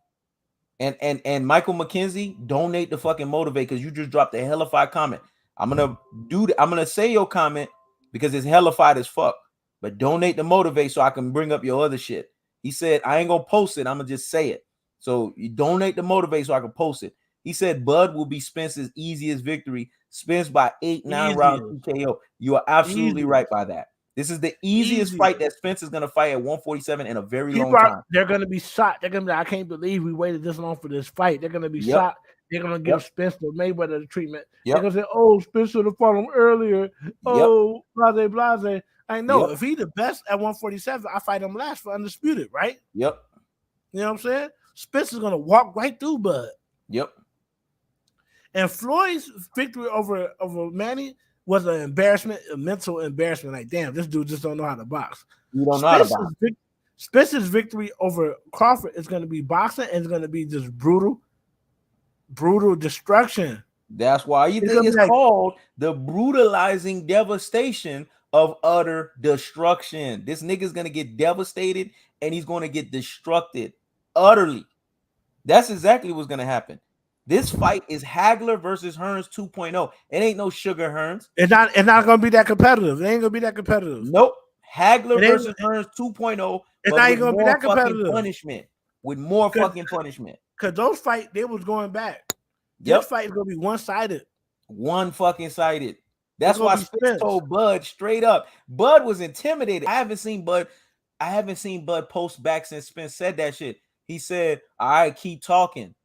And Michael McKenzie, donate the fucking motivate because you just dropped a hellified comment. I'm gonna say your comment because it's hellified as fuck. But donate the motivate so I can bring up your other shit. He said, I ain't gonna post it. I'm gonna just say it. So you donate the motivate so I can post it. He said Bud will be Spence's easiest victory. Spence by 8-9 round TKO. You are absolutely right by that. This is the easiest fight that Spence is gonna fight at 147 in a very long time. They're gonna be shocked. They're gonna be like, I can't believe we waited this long for this fight. They're gonna be shocked. They're gonna give Spence the Mayweather the treatment. They're gonna say, oh, Spence should have fought him earlier. Oh, blase. I know if he the best at 147, I fight him last for undisputed, right? Yep. You know what I'm saying? Spence is gonna walk right through Bud. Yep. And Floyd's victory over Manny was an embarrassment, a mental embarrassment. Like, damn, this dude just don't know how to box. You don't know how to box. Spence's victory over Crawford is going to be boxing, and it's going to be just brutal destruction. That's why you think it's called the brutalizing devastation of utter destruction. This nigga's going to get devastated, and he's going to get destructed utterly. That's exactly what's going to happen. This fight is Hagler versus Hearns 2.0. It ain't no Sugar Hearns. It's not going to be that competitive. It ain't going to be that competitive. Nope. Hagler versus Hearns 2.0. It's not going to be that competitive. Punishment. With more fucking punishment. Because those fights, they was going back. This fight is going to be one-sided. One fucking sided. That's why Spence told Bud straight up. Bud was intimidated. I haven't seen Bud post back since Spence said that shit. He said, all right, keep talking.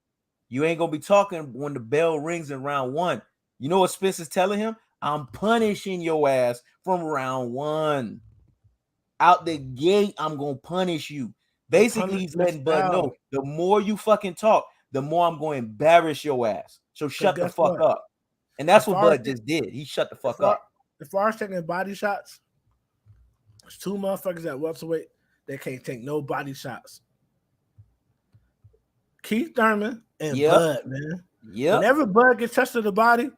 You ain't gonna be talking when the bell rings in round one. You know what Spence is telling him? I'm punishing your ass from round one. Out the gate, I'm gonna punish you. Basically, he's letting Bud know the more you fucking talk, the more I'm going to embarrass your ass. So shut the fuck up. And that's what Bud just did. He shut the fuck up. As far as taking body shots, there's two motherfuckers at welterweight that can't take no body shots. Keith Thurman and Bud, man. Yeah. Whenever Bud gets touched to the body,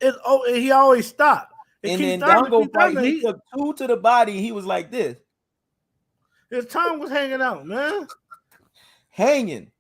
he always stopped. And then Dongo fight, he took two to the body. He was like this. His tongue was hanging out, man. Hanging.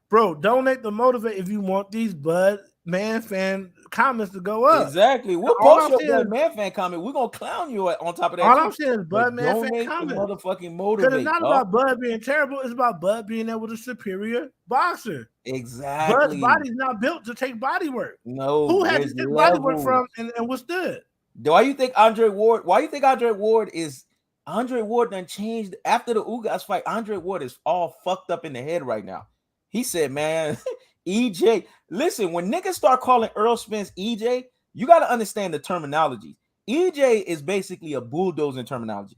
Bro, donate the motivate if you want these Bud Man fan comments to go up. Exactly. We'll post your Bud Man fan comment. We're going to clown you on top of that. All I'm saying is Bud Man fan comment. Motherfucking motivate. Because it's not about Bud being terrible. It's about Bud being able to superior boxer. Exactly. Bud's body's not built to take body work. No. Who had to take body work from and withstood? Why you think Andre Ward done changed after the Ugas fight? Andre Ward is all fucked up in the head right now. He said, man, EJ, listen, when niggas start calling Errol Spence EJ, you got to understand the terminology. EJ is basically a bulldozing terminology.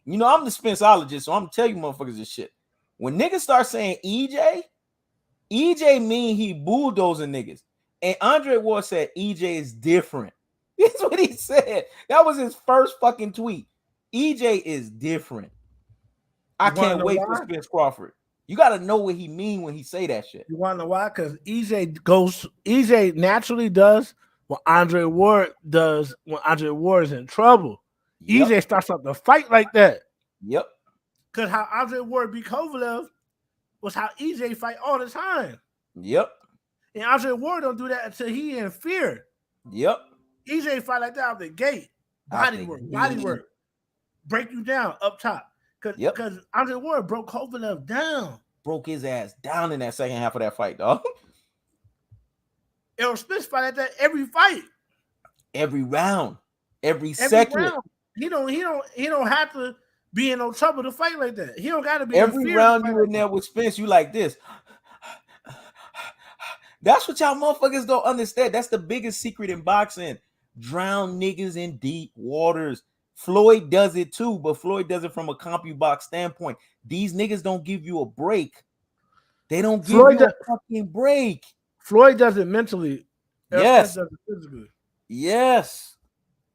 You know, I'm the Spenceologist, so I'm going to tell you motherfuckers this shit. When niggas start saying EJ mean he bulldozing niggas. And Andre Ward said EJ is different. That's what he said. That was his first fucking tweet. EJ is different. I can't wait for Spence Crawford. You got to know what he mean when he say that shit. You want to know why? Because EJ naturally does what Andre Ward does when Andre Ward is in trouble. Yep. EJ starts up the fight like that. Yep. Because how Andre Ward beat Kovalev was how EJ fight all the time. Yep. And Andre Ward don't do that until he in fear. Yep. EJ fight like that out the gate. Body work. Break you down up top. Because Andre Ward broke Kovalev down. Broke his ass down in that second half of that fight, dog. Errol Spence fight like that every fight. Every round. Every second. Round. He don't have to be in no trouble to fight like that. He don't got to be every round you in there with Spence, you like this. That's what y'all motherfuckers don't understand. That's the biggest secret in boxing. Drown niggas in deep waters. Floyd does it too, but Floyd does it from a CompuBox standpoint. These niggas don't give you a break. They don't give you a fucking break. Floyd does it mentally. Yes. Does it physically. Yes.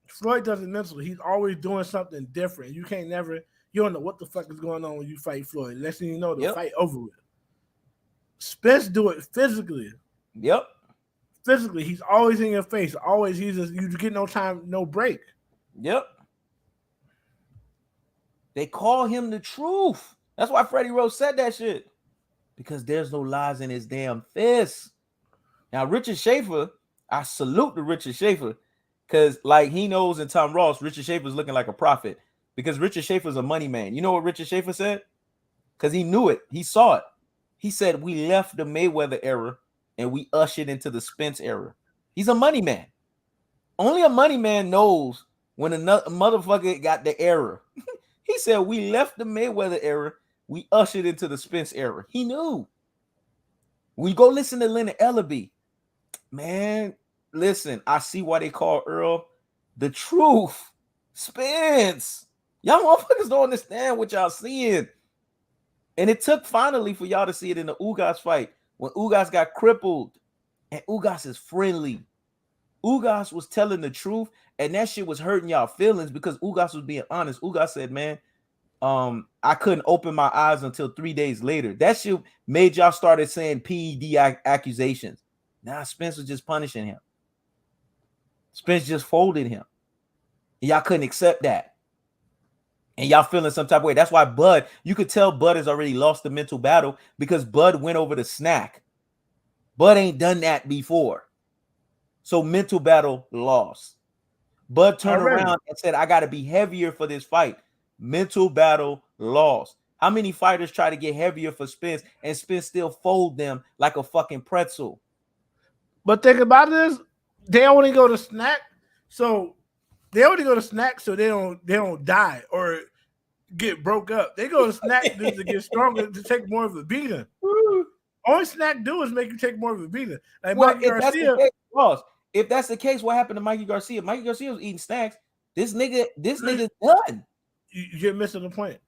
Floyd does it mentally. He's always doing something different. You don't know what the fuck is going on when you fight Floyd. Less than you know the fight over with. Spence do it physically. Yep. Physically, he's always in your face. Always, you get no time, no break. Yep. They call him the truth. That's why Freddie Rose said that shit. Because there's no lies in his damn fist. Now, Richard Schaefer, I salute to Richard Schaefer. Because like Heknows and Tomross, Richard Schaefer's looking like a prophet. Because Richard Schaefer's a money man. You know what Richard Schaefer said? Because he knew it. He saw it. He said, we left the Mayweather era and we ushered into the Spence era. He's a money man. Only a money man knows when another motherfucker got the error. He said, we left the Mayweather era. We ushered into the Spence era. He knew. We go listen to Leonard Ellaby. Man, listen, I see why they call Earl the truth. Spence. Y'all motherfuckers don't understand what y'all seeing. And it took finally for y'all to see it in the Ugas fight when Ugas got crippled. And Ugas is friendly. Ugas was telling the truth, and that shit was hurting y'all feelings because Ugas was being honest. Ugas said, man, I couldn't open my eyes until 3 days later. That shit made y'all started saying PED accusations. Nah, Spence was just punishing him. Spence just folded him. And y'all couldn't accept that. And y'all feeling some type of way. That's why Bud, you could tell Bud has already lost the mental battle because Bud went over the snack. Bud ain't done that before. So mental battle lost. Bud turned around and said, I got to be heavier for this fight. Mental battle lost. How many fighters try to get heavier for Spence and Spence still fold them like a fucking pretzel? But think about this. They only go to snack. So they don't die or get broke up. They go to snack just to get stronger, to take more of a beating. Only snack do is make you take more of a beating. Like well, Mikey Garcia. If that's the case, what happened to Mikey Garcia? Mikey Garcia was eating snacks. This nigga's done. You're missing the point.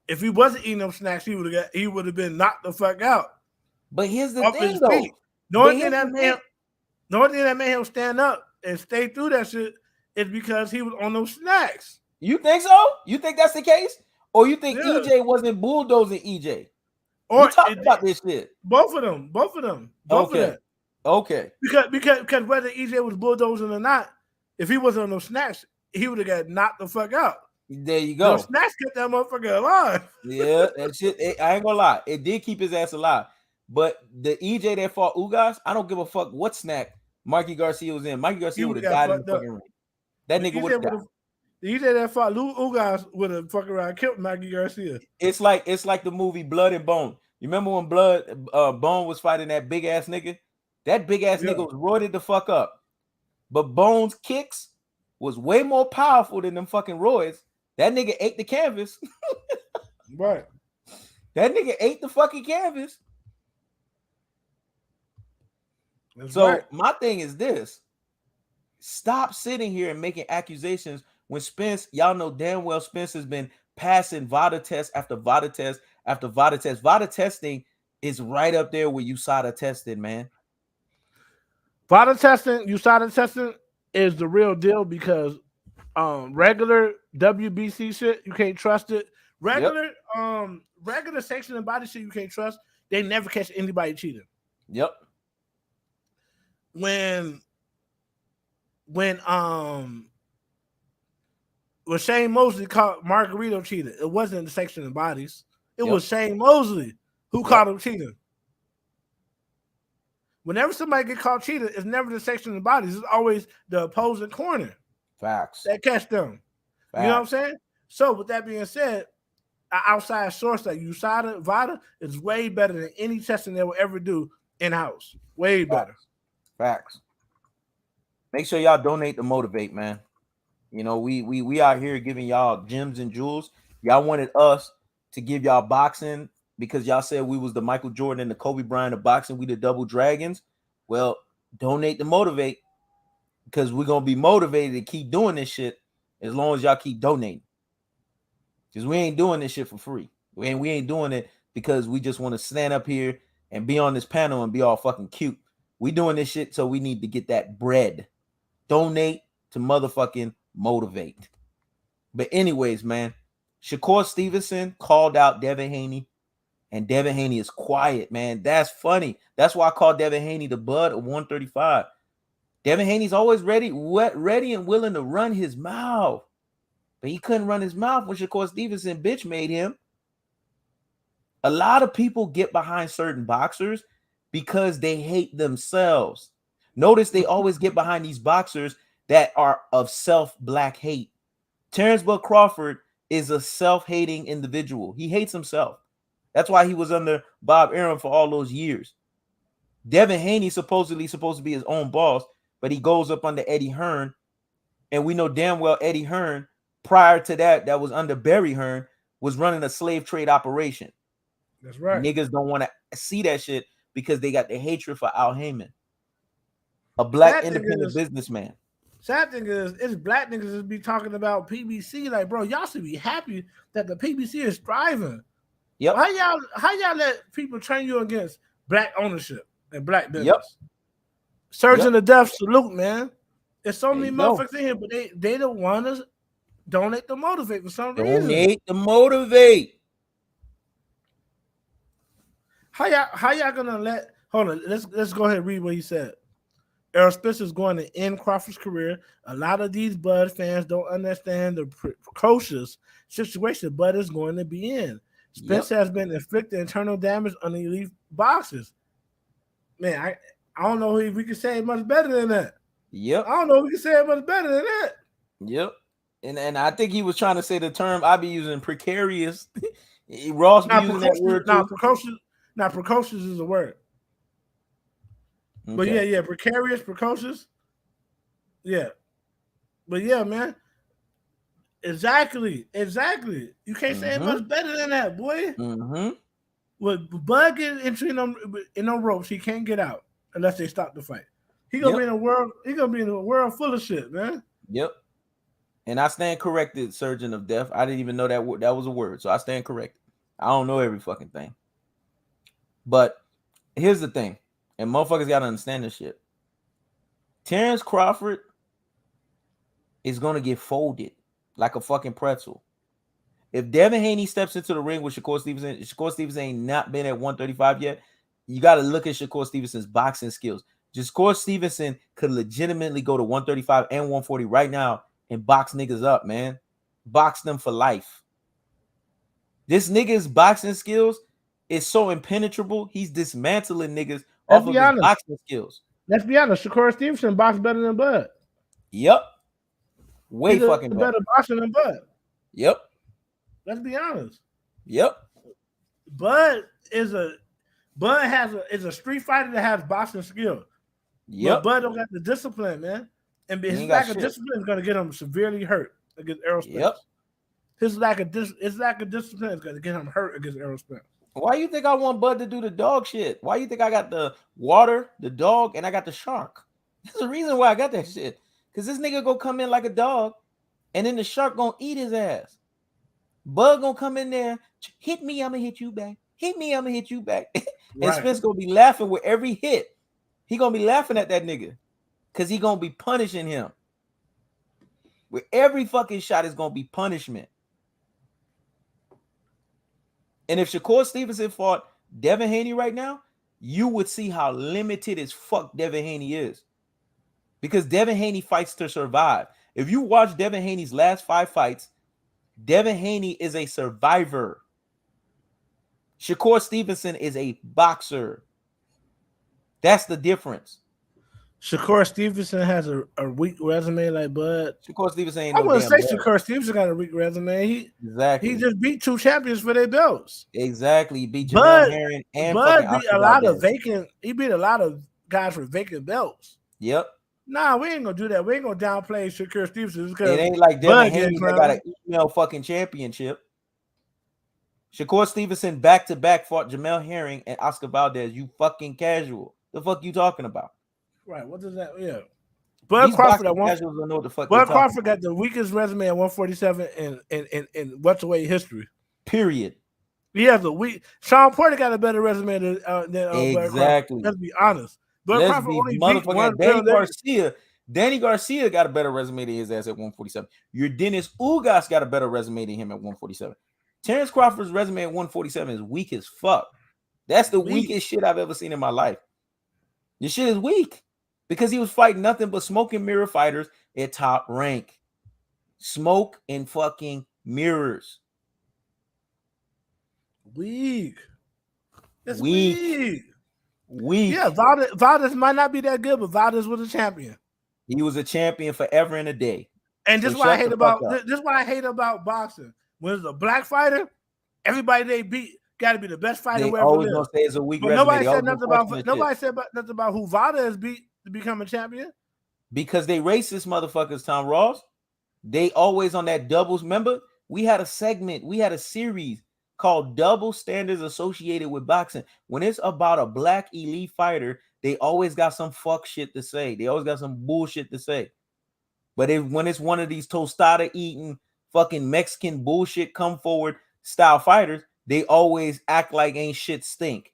If he wasn't eating them snacks, he would have been knocked the fuck out. But here's the thing, though. The only thing that made him stand up and stay through that shit is because he was on those snacks. You think so? You think that's the case? Or you think EJ wasn't bulldozing EJ? Or we talked about this shit. Both of them. Okay. Because whether EJ was bulldozing or not, if he wasn't on those snacks, he would have got knocked the fuck out. There you go. Those snacks kept that motherfucker alive. Yeah, that shit. I ain't gonna lie. It did keep his ass alive. But the EJ that fought Ugas, I don't give a fuck what snack Mikey Garcia was in. Mikey Garcia would have died in the fucking ring. That nigga would have died. The EJ that fought Ugas would have fucking around killed Mikey Garcia. It's like the movie Blood and Bone. You remember when Bone was fighting that big ass nigga? That big ass nigga was roided the fuck up. But Bone's kicks was way more powerful than them fucking roids. That nigga ate the canvas. Right. That nigga ate the fucking canvas. That's so right. My thing is this. Stop sitting here and making accusations when Spence, y'all know damn well Spence has been passing VADA test after VADA test after VADA test. VADA testing is right up there with USADA testing, man. VADA testing, USADA testing is the real deal because Regular WBC shit, you can't trust it. Yep. Regular section and body shit, you can't trust. They never catch anybody cheating. Yep. When Shane Mosley caught Margarito cheating, it wasn't the section and bodies. It was Shane Mosley who caught him cheating. Whenever somebody get caught cheating, it's never the section and bodies. It's always the opposing corner. Facts. That catch them. Facts. You know what I'm saying? So with that being said, an outside source like USADA, VADA is way better than any testing they will ever do in-house. Way better. Facts. Make sure y'all donate to Motivate, man. You know, we out here giving y'all gems and jewels. Y'all wanted us to give y'all boxing because y'all said we was the Michael Jordan and the Kobe Bryant of boxing. We the Double Dragons. Well, donate to Motivate because we're going to be motivated to keep doing this shit as long as y'all keep donating. Because we ain't doing this shit for free. We ain't doing it because we just want to stand up here and be on this panel and be all fucking cute. We doing this shit so we need to get that bread. Donate to motherfucking Motivate. But anyways, man, Shakur Stevenson called out Devin Haney, and Devin Haney is quiet, man. That's funny. That's why I call Devin Haney the bud of 135. Devin Haney's always ready and willing to run his mouth. But he couldn't run his mouth when Shakur Stevenson bitch made him. A lot of people get behind certain boxers because they hate themselves. Notice they always get behind these boxers that are of self-black hate. Terrence Bud Crawford is a self-hating individual. He hates himself. That's why he was under Bob Arum for all those years. Devin Haney supposedly supposed to be his own boss, but he goes up under Eddie Hearn. And we know damn well Eddie Hearn, prior to that was under Barry Hearn, was running a slave trade operation. That's right. Niggas don't want to see that shit because they got the hatred for Al Heyman, a black independent businessman. Sad thing is, it's black niggas that be talking about PBC. Like, bro, y'all should be happy that the PBC is thriving. Yep. How y'all let people train you against black ownership and black business? Yep. Surgeon of Death, salute, man. There's so many motherfuckers in here, but they don't want to donate to Motivate for some reason. Donate to Motivate. How y'all gonna let? Hold on, let's go ahead and read what he said. Errol Spence is going to end Crawford's career. A lot of these Bud fans don't understand the precocious situation Bud is going to be in. Spence has been inflicting internal damage on the elite boxers. Man, I don't know if we can say it much better than that. Yep. I don't know if we can say it much better than that. Yep. And I think he was trying to say the term I be using, precarious. Ross be using that word too. Precocious is a word. Okay. But yeah, precocious. Yeah. But yeah, man. Exactly. You can't say it much better than that, boy. With Bud getting entry in no ropes, he can't get out unless they stop the fight. He gonna be in a world. He gonna be in a world full of shit, man. Yep. And I stand corrected, Surgeon of Death. I didn't even know that was a word, so I stand corrected. I don't know every fucking thing. But here's the thing, and motherfuckers gotta understand this shit. Terrence Crawford is gonna get folded like a fucking pretzel. If Devin Haney steps into the ring with Shakur Stevenson ain't not been at 135 yet. You got to look at Shakur Stevenson's boxing skills. Shakur Stevenson could legitimately go to 135 and 140 right now and box niggas up, man. Box them for life. This nigga's boxing skills is so impenetrable. He's dismantling niggas off of his boxing skills. Let's be honest. Shakur Stevenson boxes better than Bud. Yep. Way fucking better boxing than Bud. Yep. Let's be honest. Yep. Bud is a street fighter that has boxing skill. Yep. But Bud don't got the discipline, man. And his lack of discipline is gonna get him severely hurt against Errol Spence. Yep. His lack of discipline is gonna get him hurt against Errol Spence. Why you think I want Bud to do the dog shit? Why you think I got the water, the dog, and I got the shark? There's a reason why I got that shit. Because this nigga gonna come in like a dog, and then the shark gonna eat his ass. Bud gonna come in there, hit me, I'm gonna hit you back. Hit me, I'm gonna hit you back. And Spence gonna be laughing with every hit. He gonna be laughing at that nigga because he gonna be punishing him. where every fucking shot is gonna be punishment. And if Shakur Stevenson fought Devin Haney right now, you would see how limited as fuck Devin Haney is. Because Devin Haney fights to survive. If you watch Devin Haney's last 5 fights, Devin Haney is a survivor. Shakur Stevenson is a boxer. That's the difference. Shakur Stevenson has a weak resume like Bud. Shakur Stevenson ain't I no wouldn't damn say bad. Shakur Stevenson got a weak resume. He just beat 2 champions for their belts. Exactly. He beat Jamel Herring and Bud fucking beat a lot of vacant. He beat a lot of guys for vacant belts. Yep. Nah, we ain't gonna do that. We ain't gonna downplay Shakur Stevenson because it ain't like Devin Haney that got an email fucking championship. Shakur Stevenson back-to-back fought Jamel Herring and Oscar Valdez. You fucking casual. The fuck you talking about? Right. What does that? Yeah. Bud Crawford at Bud Crawford got the weakest resume at 147 in welterweight history. Period. He has a weak. Sean Porter got a better resume than exactly. Bud Crawford. Let's be honest. Bud Crawford only beat one. Danny Garcia got a better resume than his ass at 147. Your Dennis Ugas got a better resume than him at 147. Terrence Crawford's resume at 147 is weak as fuck. That's the weakest shit I've ever seen in my life. This shit is weak because he was fighting nothing but smoke and mirror fighters at top rank. Smoke and fucking mirrors. Weak. It's weak. Weak. Yeah, Valdez might not be that good, but Valdez was a champion. He was a champion forever and a day. And this is what I hate about boxing. When it's a black fighter, everybody they beat got to be the best fighter. They always gonna say it's a weak resume. Nobody said nothing about who Valdez beat to become a champion. Because they racist motherfuckers, Tomross. They always on that doubles. Remember, we had a series called Double Standards Associated with Boxing. When it's about a black elite fighter, they always got some fuck shit to say. They always got some bullshit to say. But when it's one of these tostada eating fucking Mexican bullshit come forward style fighters, they always act like ain't shit stink.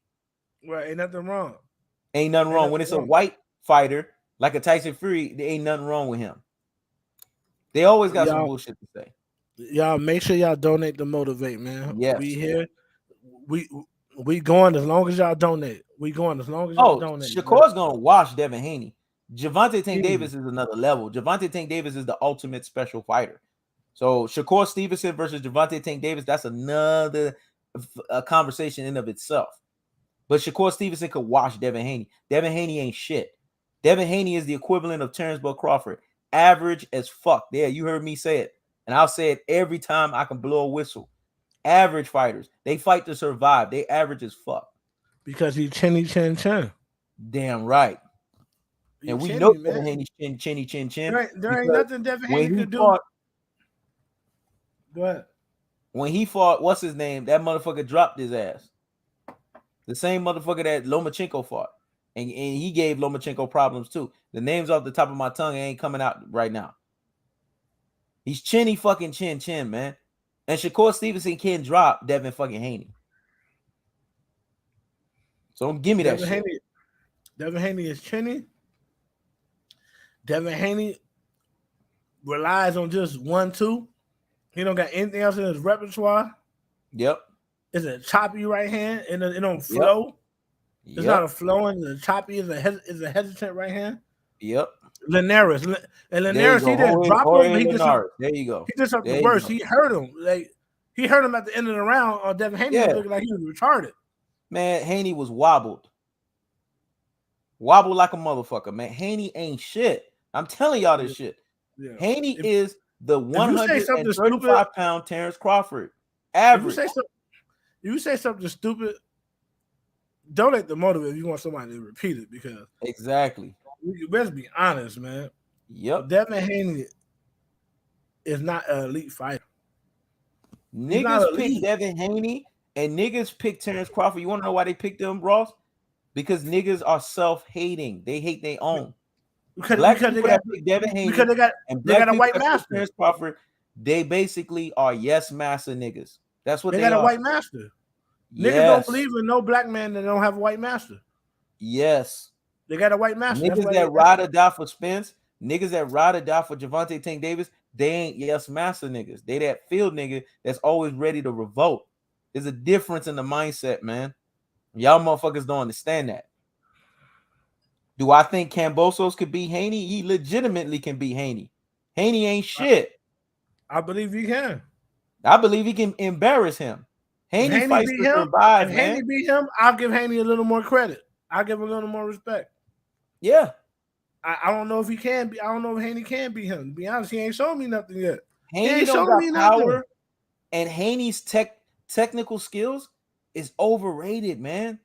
Right, ain't nothing wrong. Ain't nothing wrong. When it's a white fighter like a Tyson Fury, there ain't nothing wrong with him. They always got some bullshit to say. Y'all make sure y'all donate to Motivate, man. Yeah, we here. We going as long as y'all donate. We going as long as y'all donate. Shakur's gonna wash Devin Haney. Javante Tank Davis is another level. Javante Tank Davis is the ultimate special fighter. So Shakur Stevenson versus Javante Tank Davis, that's another conversation in of itself. But Shakur Stevenson could wash Devin Haney. Devin Haney ain't shit. Devin Haney is the equivalent of Terrence Bud Crawford. Average as fuck. Yeah, you heard me say it. And I'll say it every time I can blow a whistle. Average fighters. They fight to survive. They average as fuck. Because he's chinny chin chin. Damn right. And we know Devin Haney's chinny chin chin. There ain't nothing Devin Haney could do. Go ahead. When he fought, what's his name? That motherfucker dropped his ass. The same motherfucker that Lomachenko fought. And he gave Lomachenko problems too. The names off the top of my tongue ain't coming out right now. He's chinny fucking chin, man. And Shakur Stevenson can't drop Devin fucking Haney. So don't give me that shit. Devin Haney is chinny. Devin Haney relies on just 1-2. He don't got anything else in his repertoire. Yep. It's a choppy right hand, and it don't flow. Yep. It's not a flowing. The choppy is a hesitant right hand. Yep. Linares, he didn't drop him. There you go. He did something worse. He hurt him. He hurt him at the end of the round. On Devin Haney looking like he was retarded. Man, Haney was wobbled like a motherfucker. Man, Haney ain't shit. I'm telling y'all this shit. Yeah. Haney is the 135-pound Terrence Crawford. Average. If you say something stupid, donate the motive if you want somebody to repeat it, because exactly. You best be honest, man. Yep. Devin Haney is not an elite fighter. Niggas pick Devin Haney and niggas pick Terrence Crawford. You want to know why they picked them, Ross? Because niggas are self-hating. They hate their own. Because they got Devin Haney because they got a white master. Terrence Crawford, they basically are yes master niggas. That's what they got are. A white master. Yes. Niggas don't believe in no black man that don't have a white master. Yes. They got a white master. Niggas that ride or die for Spence, niggas that ride or die for Javante Tank Davis, They ain't yes master niggas. They that field nigga that's always ready to revolt. There's a difference in the mindset, man. Y'all motherfuckers don't understand that. Do I think Kambosos could beat Haney? He legitimately can beat Haney. Haney ain't shit. I believe he can. I believe he can embarrass him. Haney fights to survive, if man. Haney beat him, I'll give Haney a little more credit. I'll give him a little more respect. Yeah. I don't know if he can be. I don't know if Haney can beat him. To be honest, he ain't shown me nothing yet. Haney don't got power, and Haney's technical skills is overrated, man.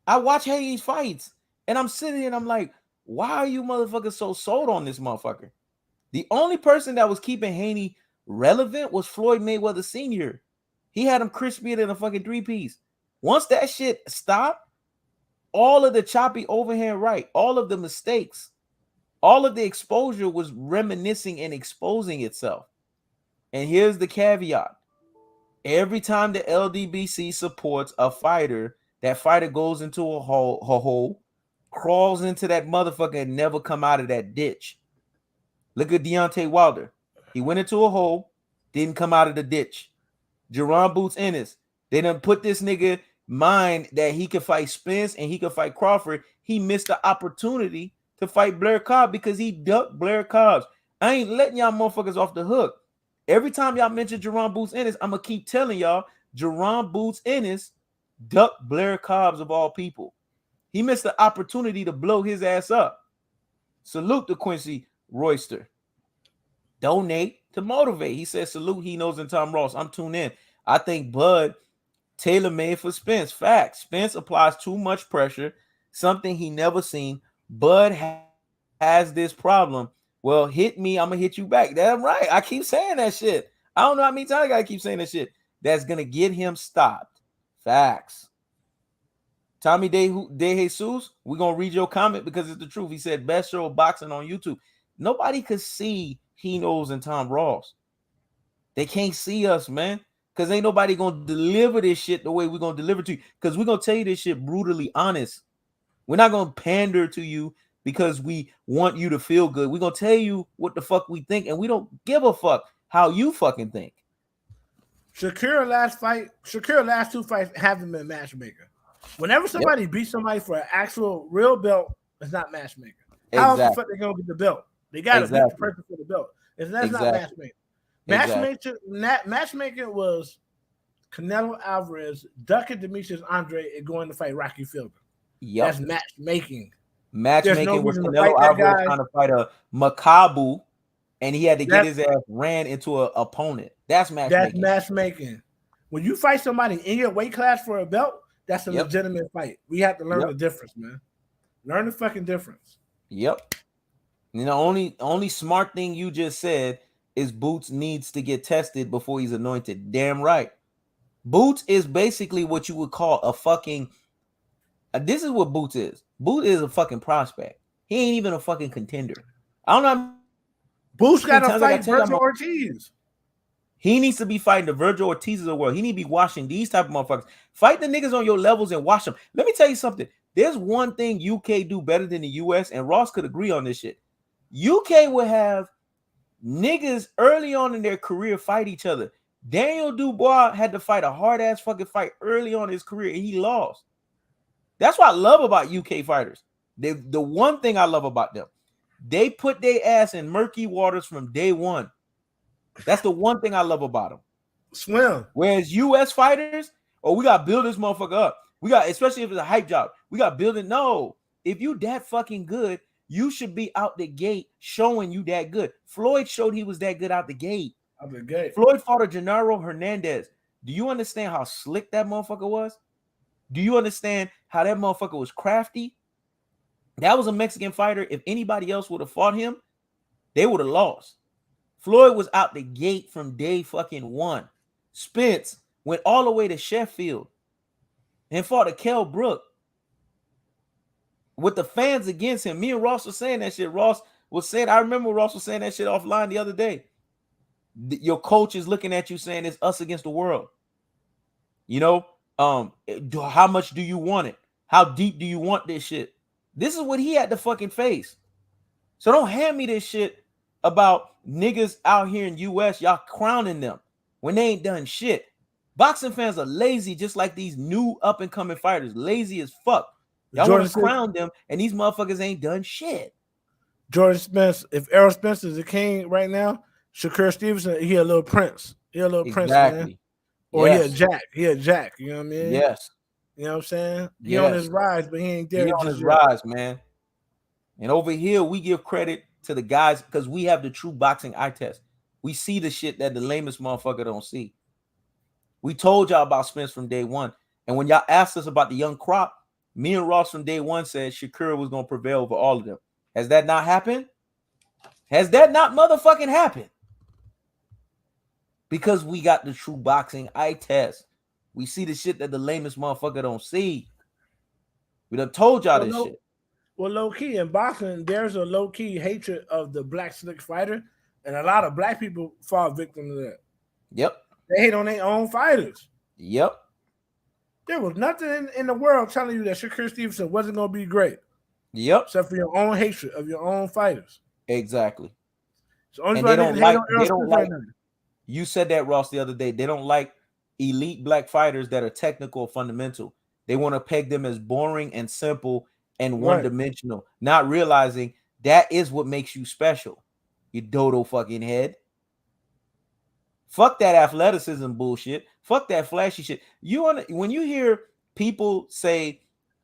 I watch Haney's fights, and I'm sitting here and I'm like, why are you motherfuckers so sold on this motherfucker? The only person that was keeping Haney relevant was Floyd Mayweather Sr. He had him crispier than a fucking 3-piece. Once that shit stopped, all of the choppy overhand right, all of the mistakes, all of the exposure was reminiscing and exposing itself. And here's the caveat. Every time the LDBC supports a fighter, that fighter goes into a hole, crawls into that motherfucker and never come out of that ditch. Look at Deontay Wilder. He went into a hole, didn't come out of the ditch. Jerron Boots Ennis. They done put this nigga mind that he could fight Spence and he could fight Crawford. He missed the opportunity to fight Blair Cobb because he ducked Blair Cobbs. I ain't letting y'all motherfuckers off the hook. Every time y'all mention Jerron Boots Ennis, I'm going to keep telling y'all, Jerron Boots Ennis ducked Blair Cobbs of all people. He missed the opportunity to blow his ass up. Salute to Quincy Royster. Donate to motivate. He said, salute Heknows and Tomross. I'm tuned in. I think Bud tailor-made for Spence. Facts. Spence applies too much pressure, something he never seen. Bud has this problem. Well, hit me, I'm going to hit you back. Damn right. I keep saying that shit. I don't know how many times I got to keep saying that shit. That's going to get him stopped. Facts. Tommy De Jesus, we're going to read your comment because it's the truth. He said, best show of boxing on YouTube. Nobody could see Heknows and Tomross. They can't see us, man, because ain't nobody going to deliver this shit the way we're going to deliver to you, because we're going to tell you this shit brutally honest. We're not going to pander to you because we want you to feel good. We're going to tell you what the fuck we think, and we don't give a fuck how you fucking think. Shakur last two fights haven't been matchmaker. Whenever somebody beats somebody for an actual real belt, it's not matchmaker. How the fuck they gonna get the belt? They gotta beat the person for the belt. That's not matchmaking. Matchmaking was Canelo Alvarez ducking Demetrius Andre and going to fight Rocky Fielding. That's matchmaking. Matchmaking was Canelo Alvarez trying to fight a Makabu, and he had to get his ass ran into an opponent. That's matchmaking. That's matchmaking. When you fight somebody in your weight class for a belt, that's a legitimate fight. We have to learn the difference, man. Learn the fucking difference. Yep. And the only smart thing you just said is Boots needs to get tested before he's anointed. Damn right. Boots is basically what you would call a fucking. This is what Boots is. Boots is a fucking prospect. He ain't even a fucking contender. I don't know. Boots got to fight Virgil Ortiz. He needs to be fighting the Virgil Ortiz of the world. He need to be washing these type of motherfuckers. Fight the niggas on your levels and wash them. Let me tell you something. There's one thing UK do better than the US, and Ross could agree on this shit. UK would have niggas early on in their career fight each other. Daniel Dubois had to fight a hard-ass fucking fight early on in his career, and he lost. That's what I love about UK fighters. The one thing I love about them, they put their ass in murky waters from day one. That's the one thing I love about them. Swim. Whereas US fighters, we got to build this motherfucker up. We got, especially if it's a hype job, we got to build it. No, if you that fucking good, you should be out the gate showing you that good. Floyd showed he was that good out the gate. Floyd fought a Gennaro Hernandez. Do you understand how slick that motherfucker was? Do you understand how that motherfucker was crafty? That was a Mexican fighter. If anybody else would have fought him, they would have lost. Floyd was out the gate from day fucking one. Spence went all the way to Sheffield and fought a Kell Brook with the fans against him. Me and Ross was saying that shit. I remember Ross was saying that shit offline the other day. Your coach is looking at you saying it's us against the world. You know, how much do you want it? How deep do you want this shit? This is what he had to fucking face. So don't hand me this shit about niggas out here in US, y'all crowning them when they ain't done shit. Boxing fans are lazy, just like these new up and coming fighters, lazy as fuck. Y'all want to crown them, and these motherfuckers ain't done shit. Jordan Spence, if Errol Spence is the king right now, Shakur Stevenson, he a little prince. He a little prince, man. Or yes. He a Jack. You know what I mean? Yes. You know what I'm saying? He on his rise, but he ain't there. He on his rise, man. And over here, we give credit to the guys because we have the true boxing eye test. We see the shit that the lamest motherfucker don't see. We told y'all about Spence from day one. And when y'all asked us about the young crop, me and Ross from day one said Shakur was going to prevail over all of them. Has that not happened? Has that not motherfucking happened? Because we got the true boxing eye test. We see the shit that the lamest motherfucker don't see. We done told y'all this shit. Well, low-key, in boxing, there's a low-key hatred of the black slick fighter, and a lot of black people fall victim to that. Yep. They hate on their own fighters. Yep. There was nothing in the world telling you that Shakur Stevenson wasn't going to be great. Yep. Except for your own hatred of your own fighters. Exactly. So only they don't like you said that, Ross, the other day. They don't like elite black fighters that are technical or fundamental. They want to peg them as boring and simple and one-dimensional, not realizing that is what makes you special. You dodo fucking head. Fuck that athleticism bullshit. Fuck that flashy shit. When you hear people say,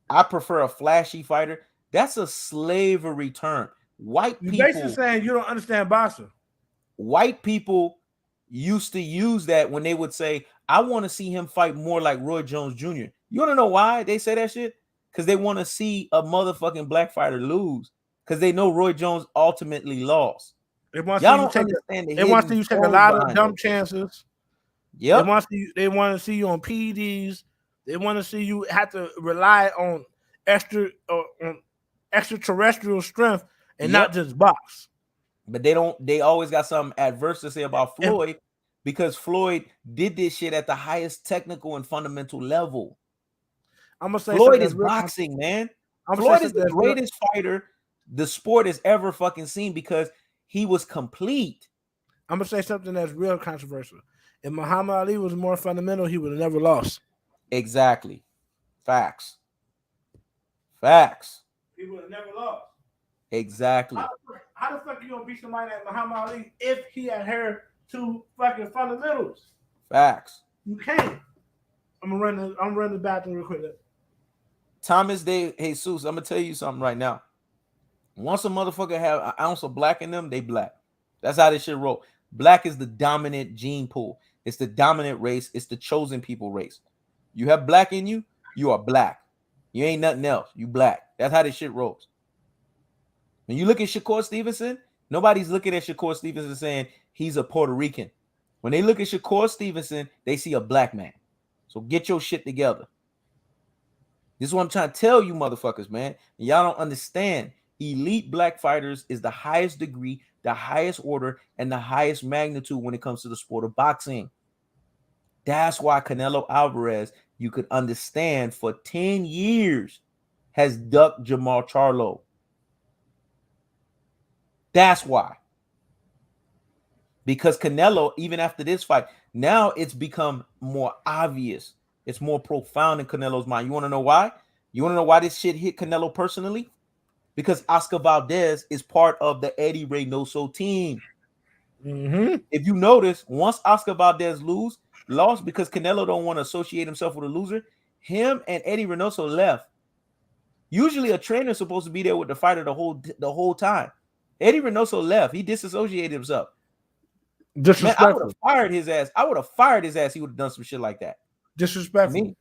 I prefer a flashy fighter, that's a slavery term. White people. You're basically saying you don't understand boxing. White people used to use that when they would say, I want to see him fight more like Roy Jones Jr. You want to know why they say that shit? Because they want to see a motherfucking black fighter lose. Because they know Roy Jones ultimately lost. Y'all don't understand they want to see you take a lot of dumb chances. Yep. They want to see you on PEDs. They want to see you have to rely on extraterrestrial strength and not just box. But they always got something adverse to say about Floyd because Floyd did this shit at the highest technical and fundamental level. I'm gonna say Floyd is boxing, man. Floyd is the greatest fighter the sport has ever fucking seen because he was complete. I'm gonna say something that's real controversial. If Muhammad Ali was more fundamental, he would have never lost. Exactly. Facts. He would have never lost. Exactly. How the fuck you gonna beat somebody like Muhammad Ali if he adhered to fucking fundamentals? Facts. You can't. I'm running the bathroom real quick. Thomas De Jesus, I'm gonna tell you something right now. Once a motherfucker have an ounce of black in them, they black. That's how this shit roll. Black is the dominant gene pool. It's the dominant race. It's the chosen people race. You have black in you, you are black. You ain't nothing else. You black. That's how this shit rolls. When you look at Shakur Stevenson, nobody's looking at Shakur Stevenson saying he's a Puerto Rican. When they look at Shakur Stevenson, they see a black man. So get your shit together. This is what I'm trying to tell you motherfuckers, man. Y'all don't understand. Elite black fighters is the highest degree, the highest order, and the highest magnitude when it comes to the sport of boxing. That's why Canelo Alvarez, you could understand, for 10 years has ducked Jamal Charlo. That's why. Because Canelo, even after this fight, now it's become more obvious. It's more profound in Canelo's mind. You want to know why? You want to know why this shit hit Canelo personally? Because Oscar Valdez is part of the Eddie Reynoso team. Mm-hmm. If you notice, once Oscar Valdez lost because Canelo don't want to associate himself with a loser, him and Eddie Reynoso left. Usually a trainer is supposed to be there with the fighter the whole time. Eddie Reynoso left. He disassociated himself. Man, I would have fired his ass. He would have done some shit like that. Disrespectful. I mean,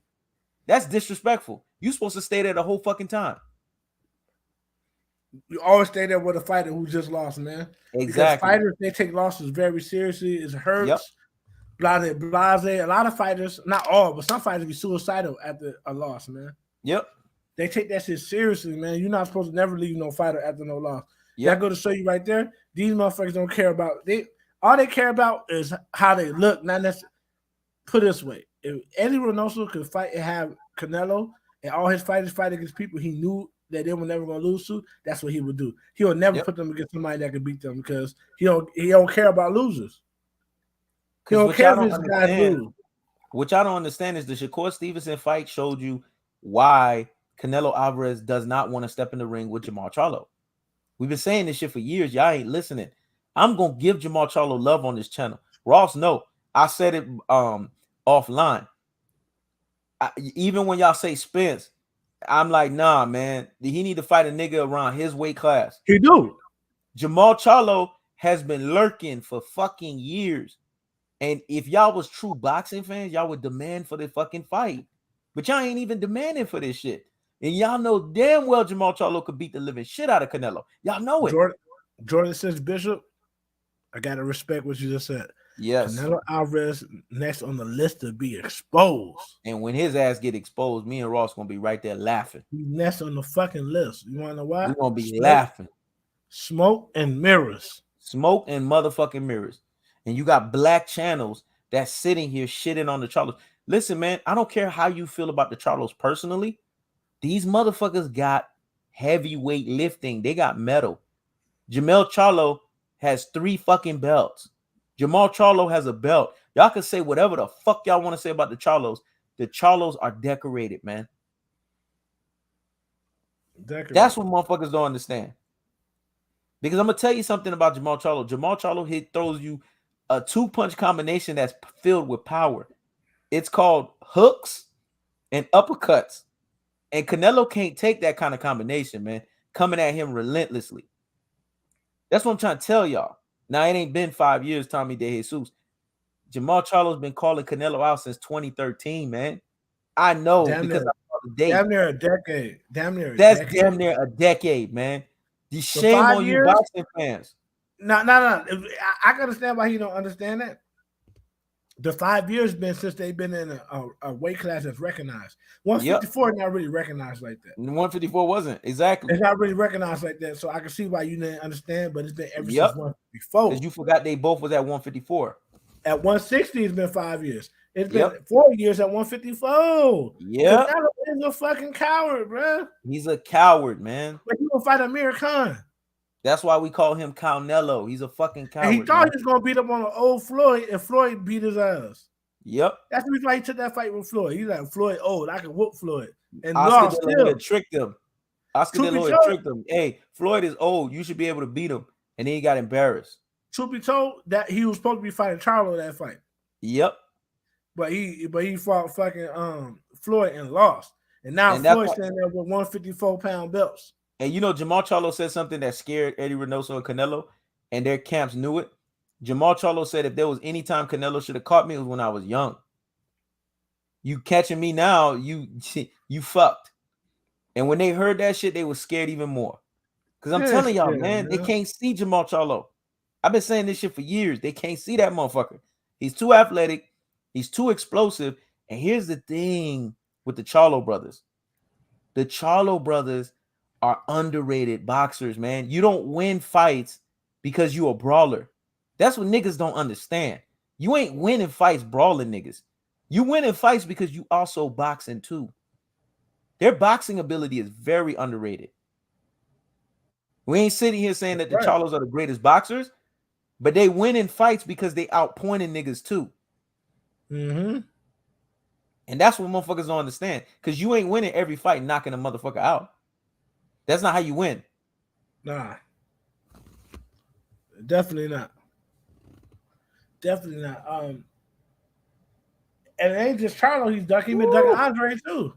that's disrespectful. You supposed to stay there the whole fucking time. You always stay there with a fighter who just lost, man. Exactly. Because fighters, they take losses very seriously. It hurts. Yep. Blase. A lot of fighters, not all, but some fighters be suicidal after a loss, man. Yep. They take that shit seriously, man. You're not supposed to never leave no fighter after no loss. Yep. That go to show you right there. These motherfuckers don't care about all they care about is how they look. Not necessarily. Put it this way: if Eddie Reynoso could fight and have Canelo and all his fighters fight against people he knew that they were never gonna lose to, that's what he would do. He'll never put them against somebody that can beat them because he don't care about losers. He don't care if his guys lose. What y'all don't understand is the Shakur Stevenson fight showed you why Canelo Alvarez does not want to step in the ring with Jermall Charlo. We've been saying this shit for years. Y'all ain't listening. I'm gonna give Jermall Charlo love on this channel. Ross, no, I said it offline. Even when y'all say Spence, I'm like, nah, man. He need to fight a nigga around his weight class. He do. Jermall Charlo has been lurking for fucking years. And if y'all was true boxing fans, y'all would demand for the fucking fight. But y'all ain't even demanding for this shit. And y'all know damn well Jermall Charlo could beat the living shit out of Canelo. Y'all know it. Jordan says, Bishop, I got to respect what you just said. Yes. Canelo Alvarez next on the list to be exposed. And when his ass get exposed, me and Ross going to be right there laughing. He's next on the fucking list. You want to know why? We're going to be laughing. Smoke and mirrors. Smoke and motherfucking mirrors. And you got black channels that's sitting here shitting on the Charlos. Listen, man, I don't care how you feel about the Charlos personally. These motherfuckers got heavyweight lifting. They got metal. Jermall Charlo has 3 fucking belts. Jermall Charlo has a belt. Y'all can say whatever the fuck y'all want to say about the Charlos. The Charlos are decorated, man. Decorated. That's what motherfuckers don't understand. Because I'm going to tell you something about Jermall Charlo. Jermall Charlo throws you a 2-punch combination that's filled with power. It's called hooks and uppercuts. And Canelo can't take that kind of combination, man. Coming at him relentlessly. That's what I'm trying to tell y'all. Now, it ain't been 5 years, Tommy De Jesus. Jermall Charlo's been calling Canelo out since 2013, man. I know because I saw the date. Damn near a decade. Damn near a decade, man. Shame on you boxing fans. No. I can understand why he don't understand that. The 5 years been since they've been in a weight class that's recognized. 154 not really recognized like that. 154 wasn't. Exactly. It's not really recognized like that. So I can see why you didn't understand, but it's been ever since 154. Because you forgot they both was at 154. At 160, it's been 5 years. It's been 4 years at 154. Yeah. He's a fucking coward, bro. He's a coward, man. But he gonna fight Amir Khan. That's why we call him Canelo. He's a fucking coward. And he thought he was gonna beat up on an old Floyd, and Floyd beat his ass. Yep. That's the reason why he took that fight with Floyd. He's like, Floyd old, I can whoop Floyd. And Oscar De La Hoya tricked him. Oscar De La Hoya tricked him. Hey, Floyd is old. You should be able to beat him. And then he got embarrassed. Truth be told, that he was supposed to be fighting Charlo that fight. Yep. But he fought fucking Floyd and lost. And now Floyd's standing there with 154-pound belts. And you know, Jermall Charlo said something that scared Eddie Reynoso and Canelo, and their camps knew it. Jermall Charlo said if there was any time Canelo should have caught me, it was when I was young. You catching me now, you fucked. And when they heard that shit, they were scared even more. Because I'm telling y'all, man, they can't see Jermall Charlo. I've been saying this shit for years. They can't see that motherfucker. He's too athletic. He's too explosive. And here's the thing with the Charlo brothers. The Charlo brothers are underrated boxers, man. You don't win fights because you a brawler. That's what niggas don't understand. You ain't winning fights brawling niggas. You winning fights because you also boxing too. Their boxing ability is very underrated. We ain't sitting here saying that the Charlos are the greatest boxers, but they win in fights because they outpointing niggas too. Mm-hmm. And that's what motherfuckers don't understand. Because you ain't winning every fight knocking a motherfucker out. That's not how you win. Nah. Definitely not. Definitely not. And it ain't just Charlo he's ducking. He's been ducking Andre too.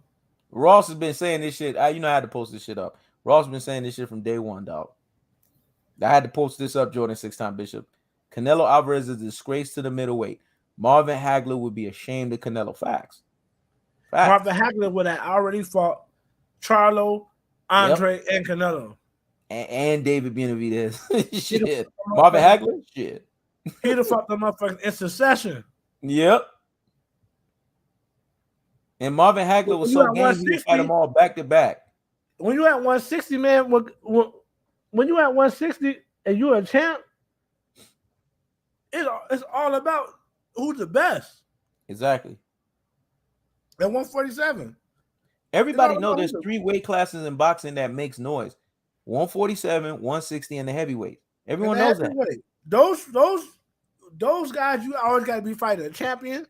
Ross has been saying this shit. I had to post this shit up. Ross has been saying this shit from day one, dog. I had to post this up, Jordan 6-time Bishop. Canelo Alvarez is a disgrace to the middleweight. Marvin Hagler would be ashamed of Canelo. Facts. Marvin Hagler would have already fought Charlo, Andre, and Canelo. And David Benavidez. Shit. Marvin Hagler? Shit. He'd have fought the motherfuckers in succession. Yep. And Marvin Hagler was so game he fight them all back to back. When you at 160, man, when you at 160 and you're a champ, it's all about who's the best. Exactly. At 147. Everybody know there's 3 weight classes in boxing that makes noise: 147, 160, and the heavyweight. Everyone knows that. Those guys, you always got to be fighting a champion.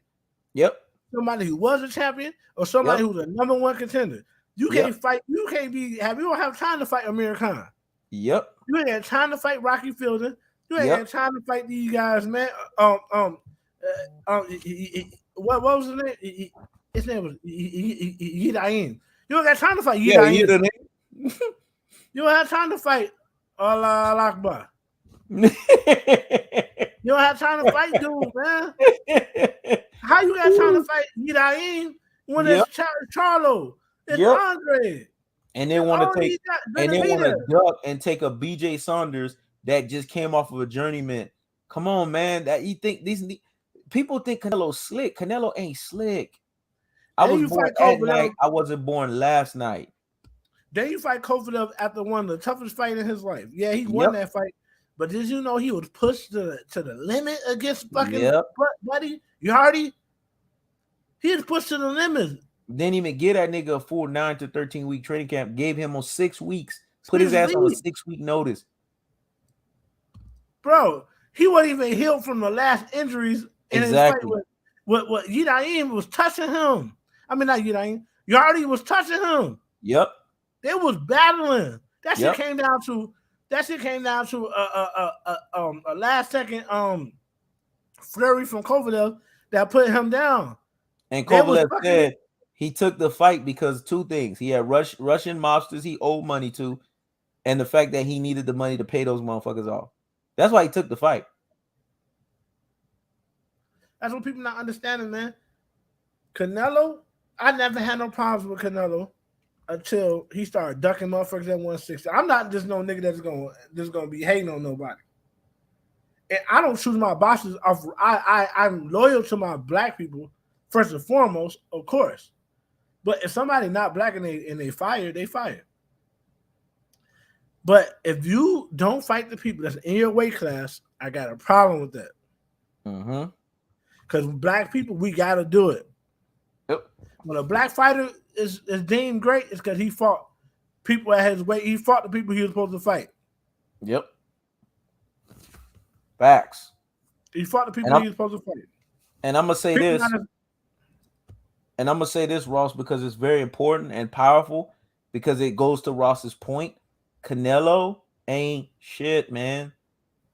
Yep. Somebody who was a champion or somebody who's a number 1 contender. You can't fight. You can't be. You don't have time to fight Amir Khan. Yep. You ain't got time to fight Rocky Fielding. You ain't got time to fight these guys, man. What was his name? His name was Yidain. You don't got time to fight Yidain. You don't have time to fight Allah Akbar. You don't have time to fight dude, man. How you got time to fight Yidain when it's Charlo, it's Andre, and they want to take duck and take a BJ Saunders that just came off of a journeyman. Come on, man. That you think these people think Canelo's slick. Canelo ain't slick. I was born at night. I wasn't born last night. Then you fight Kovalev after one of the toughest fights in his life. Yeah, he won that fight. But did you know he was pushed to the limit against fucking Buddy? You already? He was pushed to the limit. Didn't even get that nigga a full 9 to 13 week training camp. Gave him on 6 weeks. Put his ass on a 6 week notice. Bro, he wasn't even healed from the last injuries. Exactly. What Yidain was touching him. I mean, not Yidain. Yardi was touching him. Yep. They was battling. That shit came down to a last second flurry from Kovalev that put him down. And Kovalev said he took the fight because 2 things. He had Russian mobsters he owed money to, and the fact that he needed the money to pay those motherfuckers off. That's why he took the fight. That's what people not understanding, man. Canelo, I never had no problems with Canelo until he started ducking motherfuckers at 160. I'm not just no nigga that's gonna be hating on nobody. And I don't choose my bosses off. I'm loyal to my black people first and foremost, of course. But if somebody not black and they fire, they fire. But if you don't fight the people that's in your weight class, I got a problem with that. Mm-hmm. Because black people, we got to do it. Yep. When a black fighter is deemed great, it's because he fought people at his weight. He fought the people he was supposed to fight. Yep. Facts. He fought the people he was supposed to fight. And I'm going to say this. And I'm going to say this, Ross, because it's very important and powerful, because it goes to Ross's point. Canelo ain't shit, man.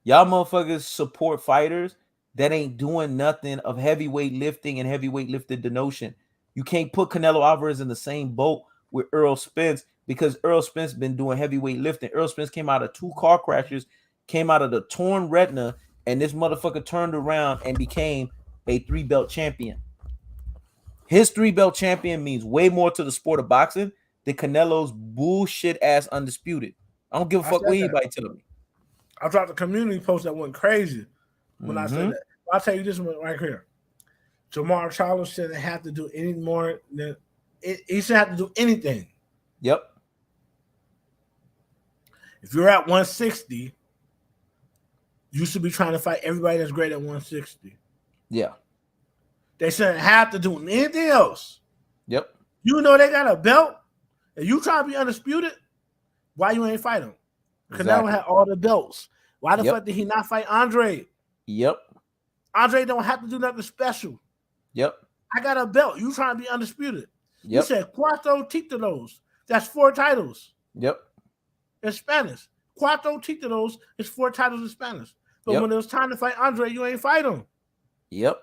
Y'all motherfuckers support fighters that ain't doing nothing of heavyweight lifting and heavyweight lifted denotion. You can't put Canelo Alvarez in the same boat with Errol Spence, because Errol Spence been doing heavyweight lifting. Errol Spence came out of 2 car crashes, came out of the torn retina, and this motherfucker turned around and became a 3-belt champion. His 3-belt champion means way more to the sport of boxing than Canelo's bullshit ass undisputed. I don't give a fuck what anybody tell me. I dropped a community post that went crazy when I said that. I'll tell you this one right here. Jamar Charlo shouldn't have to do any more than he shouldn't have to do anything. Yep. If you're at 160, you should be trying to fight everybody that's great at 160. Yeah. They shouldn't have to do anything else. Yep. You know they got a belt, and you trying to be undisputed. Why you ain't fight him? Canelo had all the belts. Why the fuck did he not fight Andre? Yep. Andre don't have to do nothing special. Yep. I got a belt. You trying to be undisputed. Yep. He said cuatro títulos. That's 4 titles. Yep. In Spanish. Cuatro títulos is 4 titles in Spanish. But when it was time to fight Andre, you ain't fight him. Yep.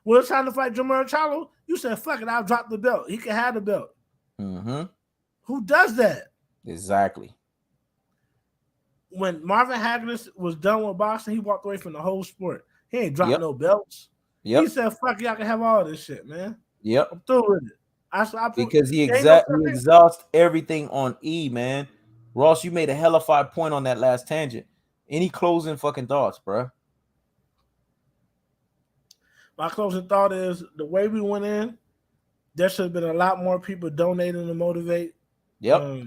When it was time to fight Jamar Charlo, you said, fuck it, I'll drop the belt. He can have the belt. Mm-hmm. Who does that? Exactly. When Marvin Hagler was done with boxing, he walked away from the whole sport. He ain't dropped no belts. He said, fuck, y'all can have all this shit, man. Yep. I'm through with it. Because he exhausts everything on E, man. Ross, you made a hellified point on that last tangent. Any closing fucking thoughts, bro? My closing thought is the way we went in, there should have been a lot more people donating to motivate. Yep.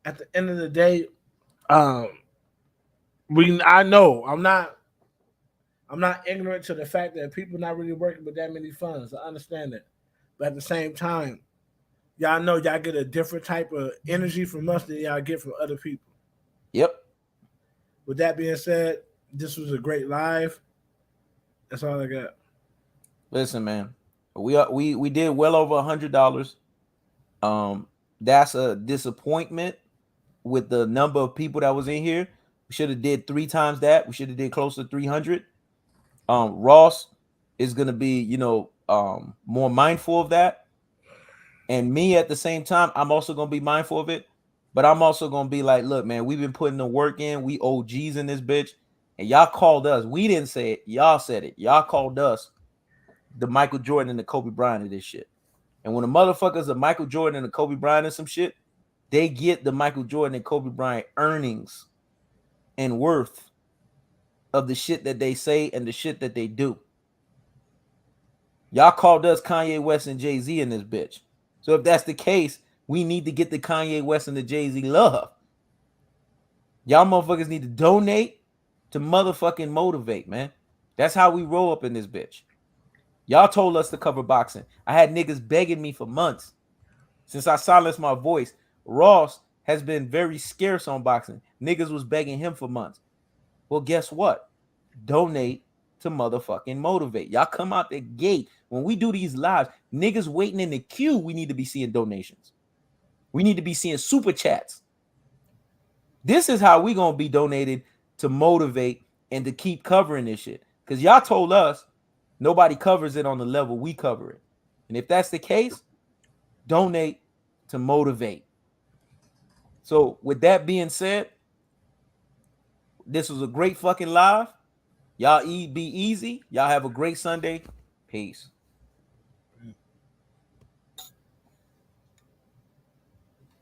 At the end of the day, I know I'm not ignorant to the fact that people not really working with that many funds. I understand that. But at the same time, y'all know y'all get a different type of energy from us than y'all get from other people. Yep. With that being said, this was a great live. That's all I got. Listen, man, we did well over $100. That's a disappointment with the number of people that was in here. We should have did 3 times that. We should have did close to 300. Ross is gonna be, more mindful of that, and me at the same time, I'm also gonna be mindful of it. But I'm also gonna be like, look, man, we've been putting the work in. We OGs in this bitch, and y'all called us. We didn't say it. Y'all said it. Y'all called us the Michael Jordan and the Kobe Bryant of this shit. And when the motherfuckers are Michael Jordan and the Kobe Bryant and some shit, they get the Michael Jordan and Kobe Bryant earnings and worth of the shit that they say and the shit that they do. Y'all called us Kanye West and Jay-Z in this bitch. So if that's the case, we need to get the Kanye West and the Jay-Z love. Y'all motherfuckers need to donate to motherfucking motivate, man. That's how we roll up in this bitch. Y'all told us to cover boxing. I had niggas begging me for months. Since I silenced my voice, Ross has been very scarce on boxing. Niggas was begging him for months. Well, guess what? Donate to motherfucking motivate. Y'all come out the gate. When we do these lives, niggas waiting in the queue, we need to be seeing donations. We need to be seeing super chats. This is how we gonna be donated to motivate and to keep covering this shit. Because y'all told us nobody covers it on the level we cover it. And if that's the case, donate to motivate. So with that being said, this was a great fucking live. Y'all be easy. Y'all have a great Sunday. Peace.